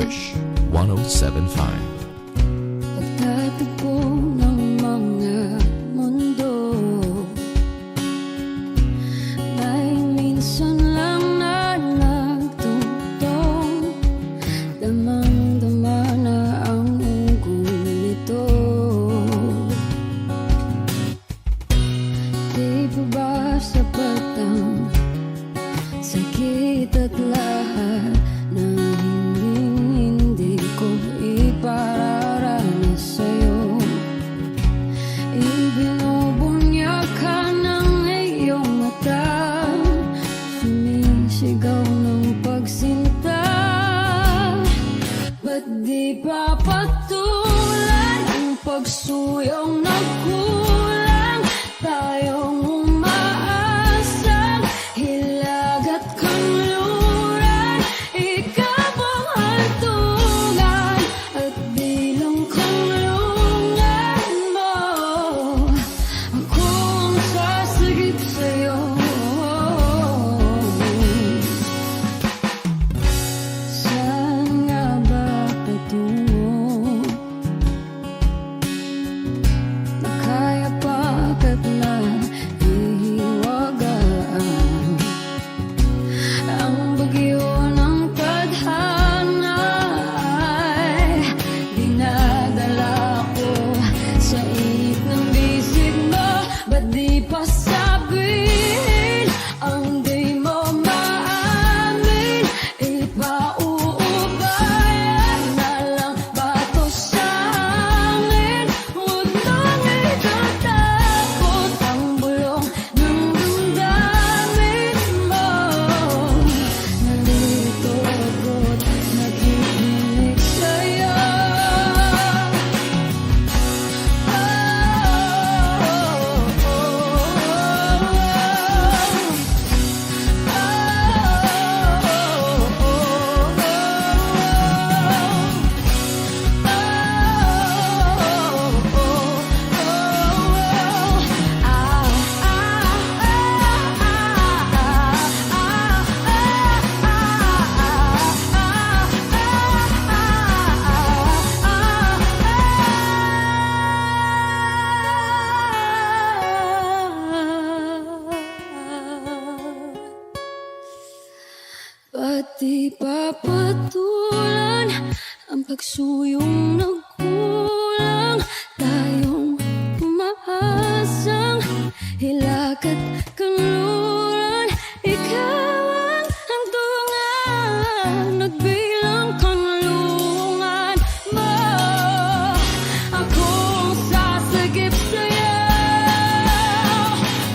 D: Wish 1075.
E: Pagtatagpo ng mga mundo, may minsan lang na nagtutong, damang-dama na ang ugol nito. Di pa ba sapat ang sakit at lahat na hindi ko ipararanas sa'yo? Ibinubunyag ka ng iyong mata, sumisigaw ng pagsinta. Ba't di pa patulan ang pagsuyong nagkulang? Tayong umaasang hilag at kanluran, ikaw ang hantungan at bilang kanlungan mo. Akong sasagip sa'yo. Saan nga ba patungo? Nakaya pagkat nahihiwagaan ang bagyo ng tadhana ay dinadala ko sa init ng bisig mo. Ba't di pa sabihin ang di mo maamin? Ipauubayan na lang ba to sa hangin? Huwag nang ikatakot ang bulong ng damdamin mo. Nalilito ako't nakikinig sa'yo. Ba't di pa patulan ang pagsuyong nagkulang? Tayong umaasang hilag at kanluran, ikaw ang hantungan at bilang kanlungan mo. Akong sasagip sa'yo.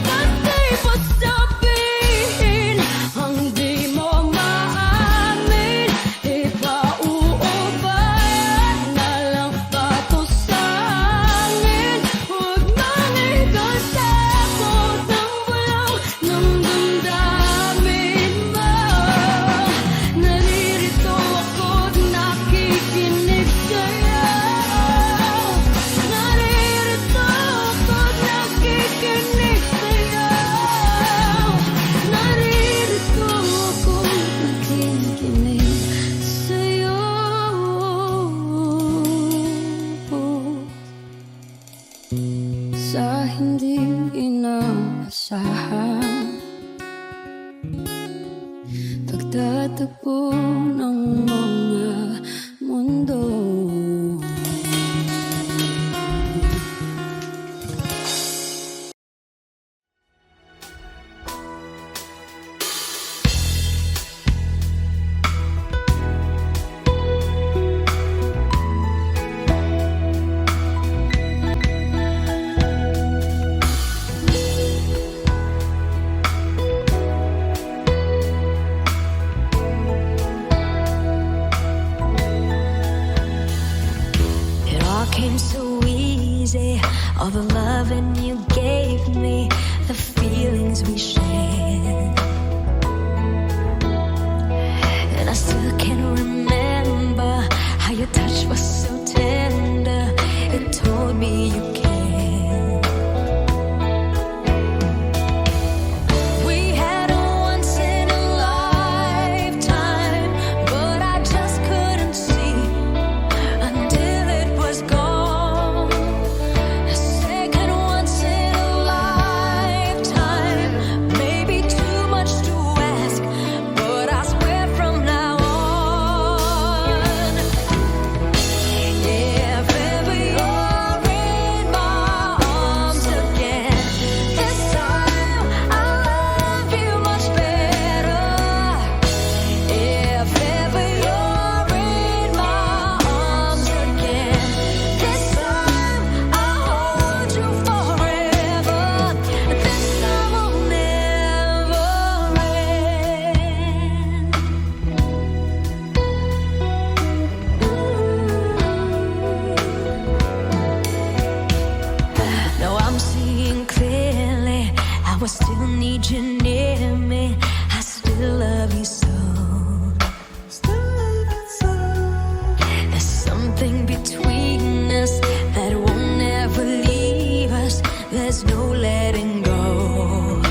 E: Ba't di pa sabihin ang di mo maamin? Ipauubayan na lang ba to sa hangin? Huwag nang ikatakot ang bulong ng damdamin mo. Naririto ako't nakikinig sa'yo. Naririto ako't nakikinig sa'yo. Naririto ako't nakikinig sa'yo. Sa hindi inaasahan, pagtatagpo ng mga mundo.
A: It all came so easy, all the loving you gave me, the feelings we shared. And I still can remember how your touch was so tender. It told me you cared. We had a once in a lifetime, but I just couldn't see
E: need you near me. I still love you so. There's something between us that won't ever leave us. There's no letting go.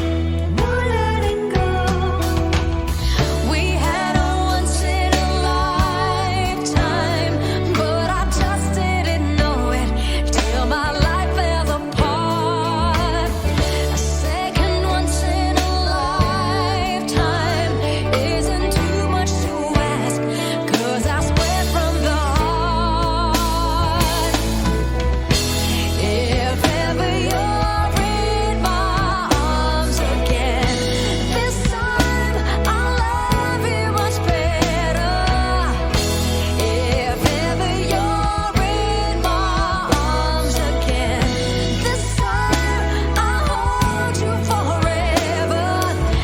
E: No letting go. We had a once in a lifetime, but I just didn't know it till my life fell apart. A second once in a lifetime isn't too much to ask, 'cause I swear from the heart. If ever you're in my arms again, this time I'll love you much better. If ever you're in my arms again, this time I'll hold you forever,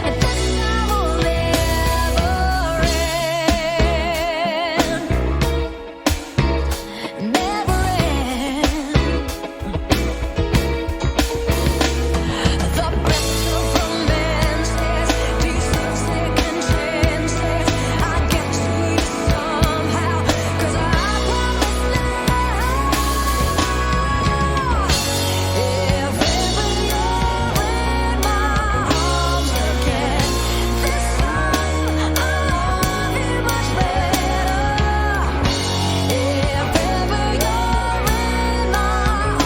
E: and this time will never end. Never end. The best of romances, decent second chances. I get to you somehow, 'cause I promise now. If ever you're in my arms again, this time I'll love you much better. If ever you're in my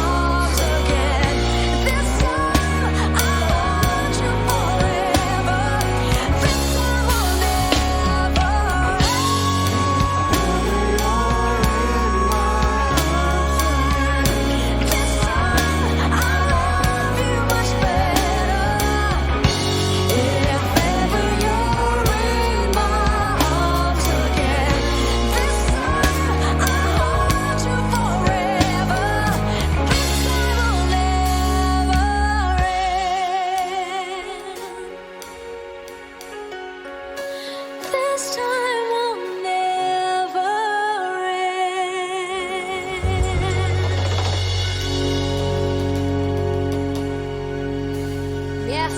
E: arms again, this time I'll hold you forever. This time will never end. This time I'll love you much better. If ever you're in my arms again, this time I'll hold you forever. This time will never end. This time will never end. Yes.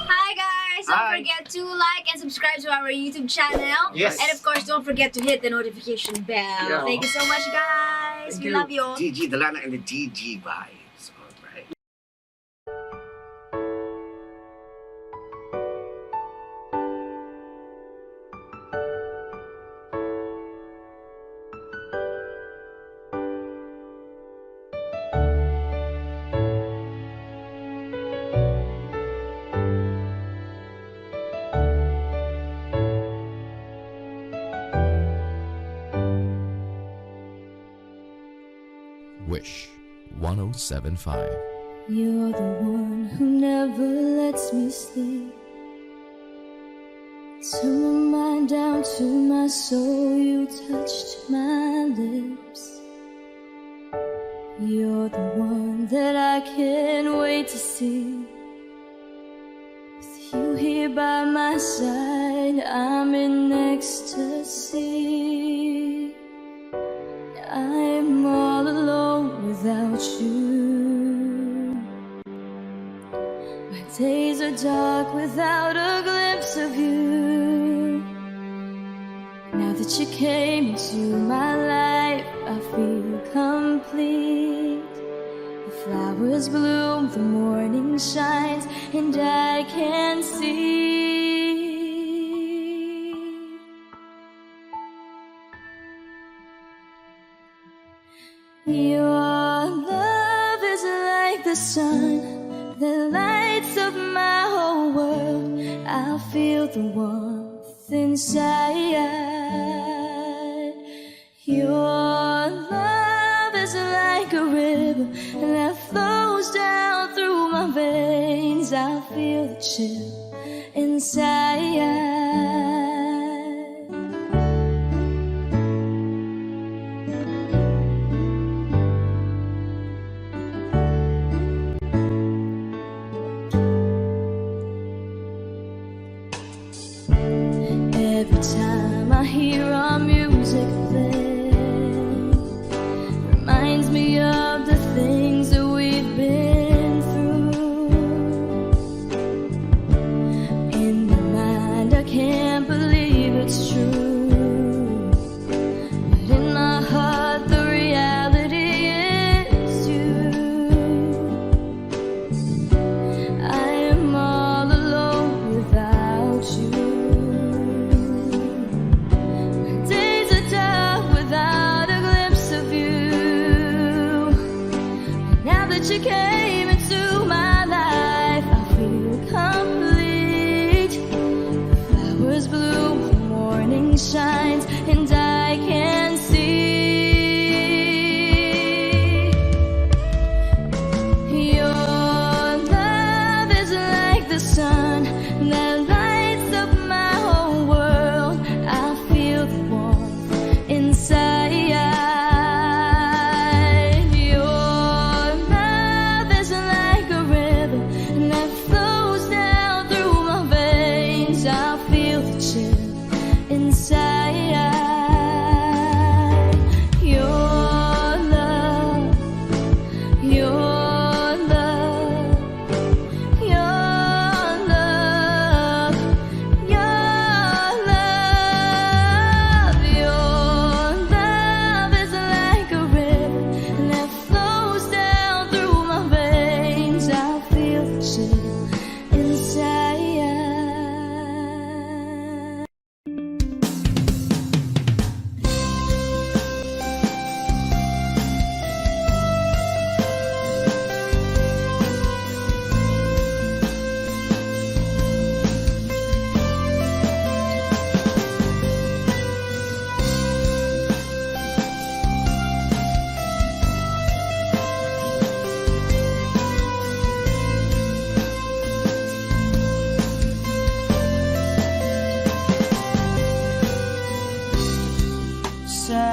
G: Hi guys! Don't forget to like and subscribe to our YouTube channel.
H: Yes.
G: And of course, don't forget to hit the notification bell.
H: Yeah.
G: Thank you so much, guys. We love you.
H: GG Dalana and the GG vibes. Alright.
D: Wish 1075.
A: You're the one who never lets me sleep. Turn my mind down to my soul, you touched my lips. You're the one that I can't wait to see. With you here by my side, I'm in ecstasy. I'm all alone without you. My days are dark without a glimpse of you. Now that you came into my life, I feel complete. The flowers bloom, the morning shines, and I can see. Your love is like the sun that lights up my whole world. I feel the warmth inside. Your love is like a river that flows down through my veins. I feel the chill inside. Every time I hear our music play, reminds me of the things that we've been through. morning shines and I can see your love is like the sun that lights up my whole world. I feel the warmth inside. Your love is like a river that flows down through my veins. I feel the chill inside. Your love, your love, your love, your love. Your love is like a river that flows down through my veins. I feel the chill inside.
F: Sa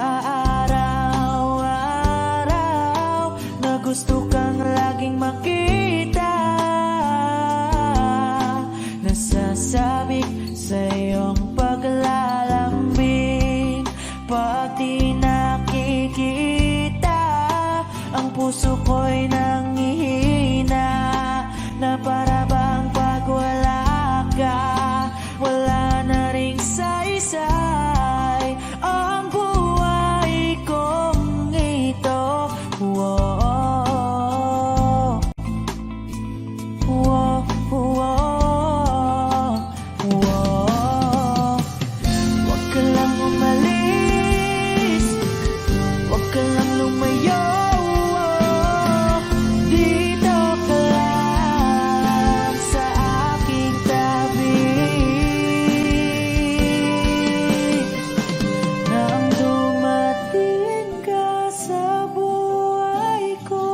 F: araw-araw na gusto kang laging makita, nasasabik sa iyong paglalambing. Pag di nakikita, ang puso ko'y nanghihina, na para bang pag wala ka, wala na ring saysay ang buhay kong ito. Whoa, whoa, whoa, whoa. Huwag ka lang umalis, huwag ka lang lumayo. Dito ka lang sa aking tabi. Nang dumating ka sa buhay ko,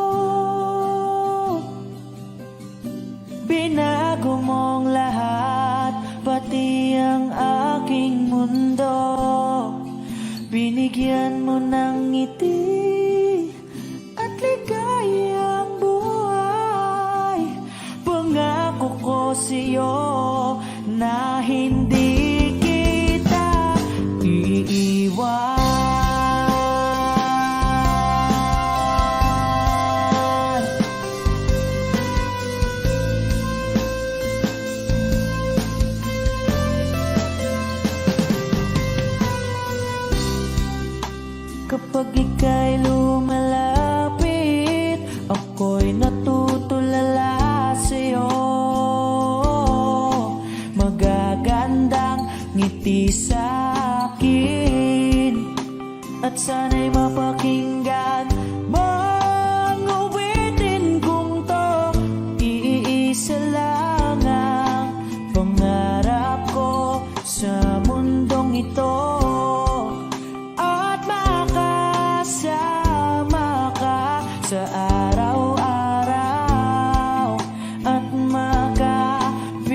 F: binago mong lahat, pati ang aking mundo. Binigyan mo ng ngiti at ligayang buhay. Pangako ko sa'yo na hindi kita iiwan. Kapag ika'y lumalapit, ako'y natutulala sa'yo. Magagandang ngiti sa'kin, at sana'y mapakinggan mang uwitin kong to. Iisa lang ang pangarap ko sa mundong ito, at makasama ka sa araw-araw, at makapiling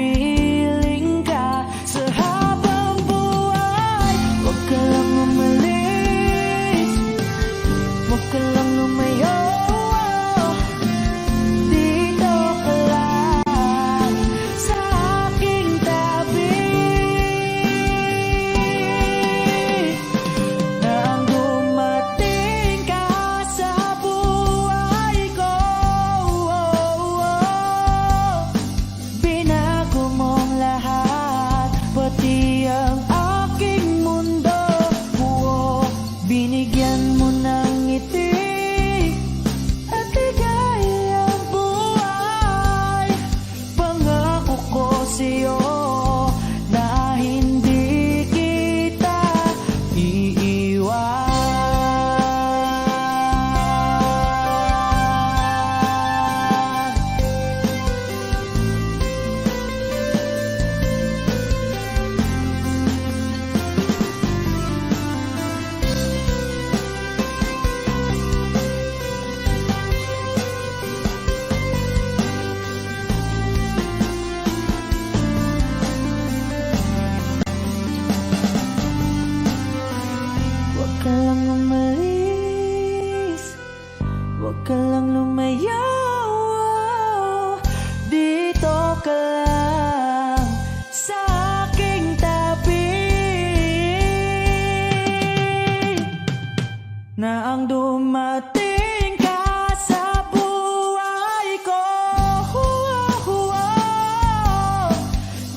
F: ka sa habang buhay. Huwag ka lang umalis,
C: na ang dumating ka sa buhay ko.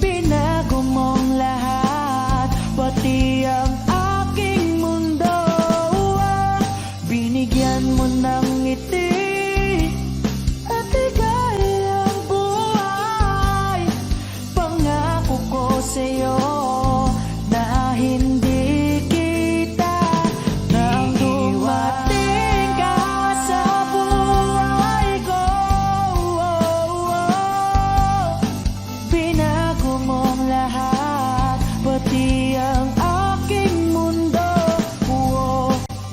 C: Binago mong lahat, pati ang aking mundo. Binigyan mo ng ngiti at ligayang buhay. Pangako ko sa'yo na hindi kita nang dumating ka sa buhay ko. Binago mong lahat, pati ang aking mundo.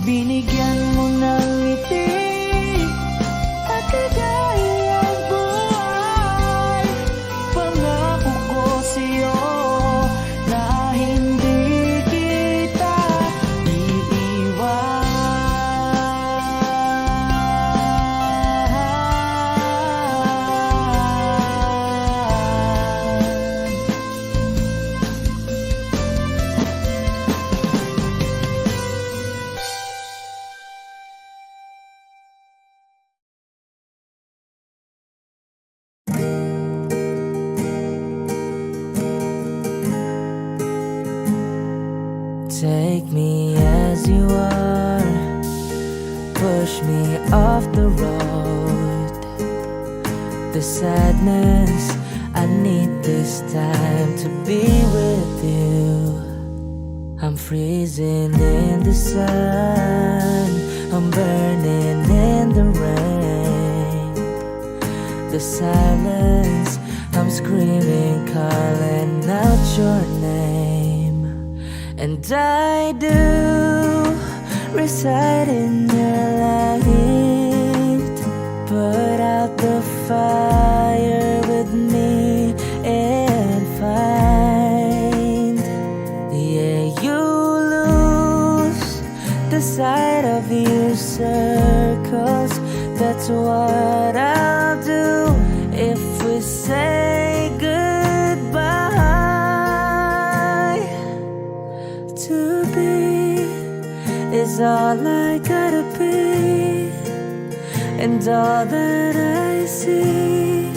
C: Binigyan mo ng ngiti at ligayang buhay. Pangako ko sa'yo na hindi kita iiwan. Take me as you are, push me off the road. The sadness, I need this time to be with you. I'm freezing in the sun, I'm burning in the rain. The silence, I'm screaming, calling out your name. And I do reside in your light. Put out the fire with me and find, yeah, you lose the sight of your circles. That's what I'll do if we say goodbye. To be is all I gotta be, and all that I see,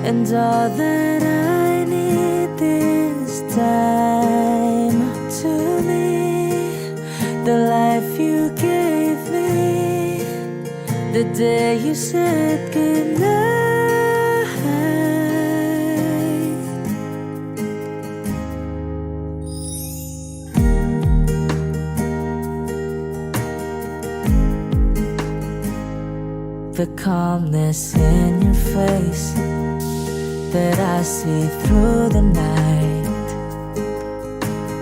C: and all that I need this time. To me, the life you gave me, the day you said goodnight. The calmness in your face that I see through the night.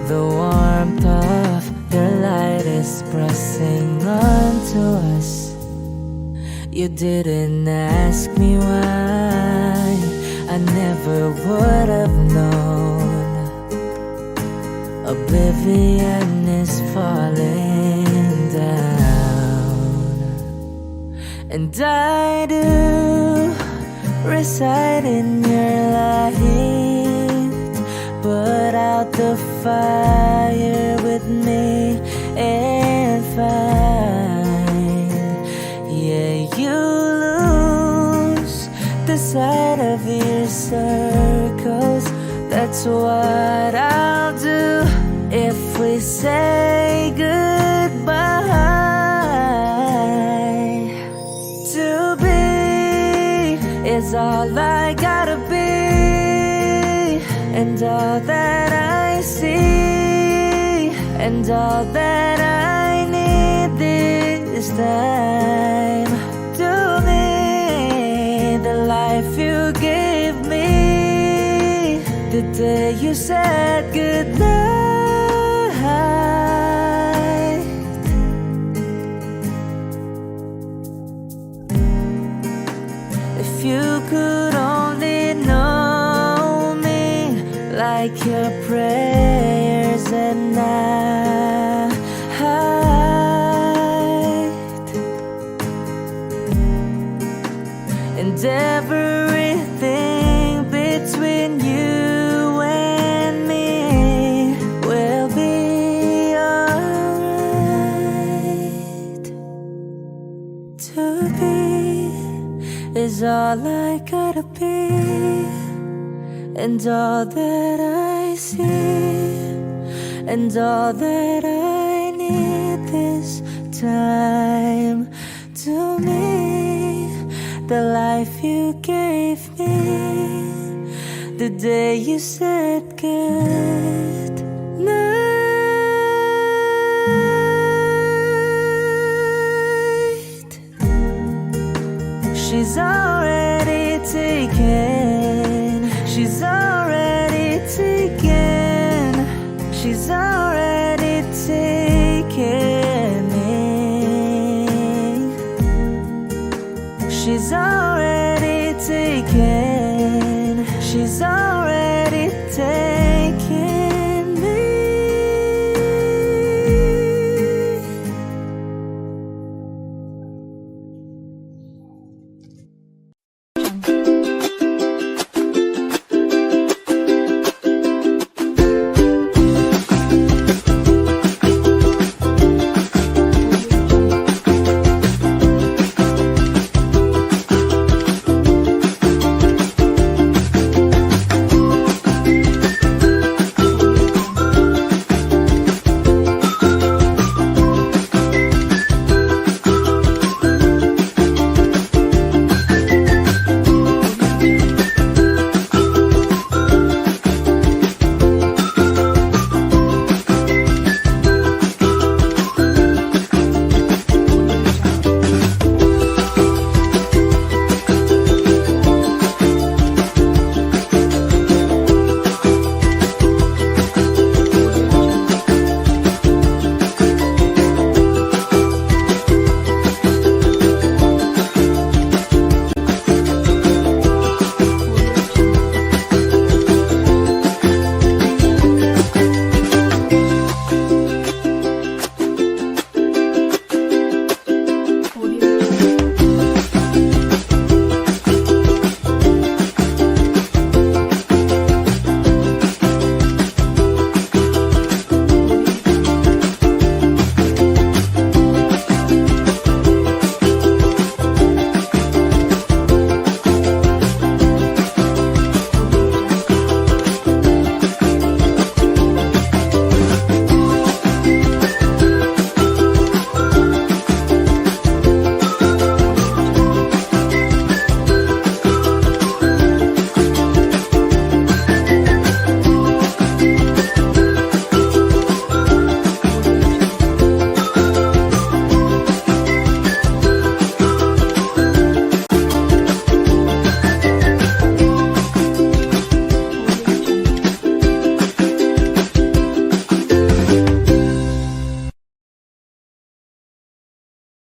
C: The warmth of your light is pressing onto us. You didn't ask me why, I never would have known. Oblivion is falling down. And I do reside in your light. Put out the fire with me and find, yeah, you lose the sight of your circles. That's what I'll do if we say goodbye. To be is all I gotta be, and all that I see, and all that I need this time. To me, the life you gave me, the day you said goodnight. If you could only know me like your prayers at night, and everything between you and me
F: all I gotta be, and all that I see, and all that I need this time to me. The life you gave me, the day you said good night. She's already taken. She's already taken. She's already taken me. She's already taken. She's already taken.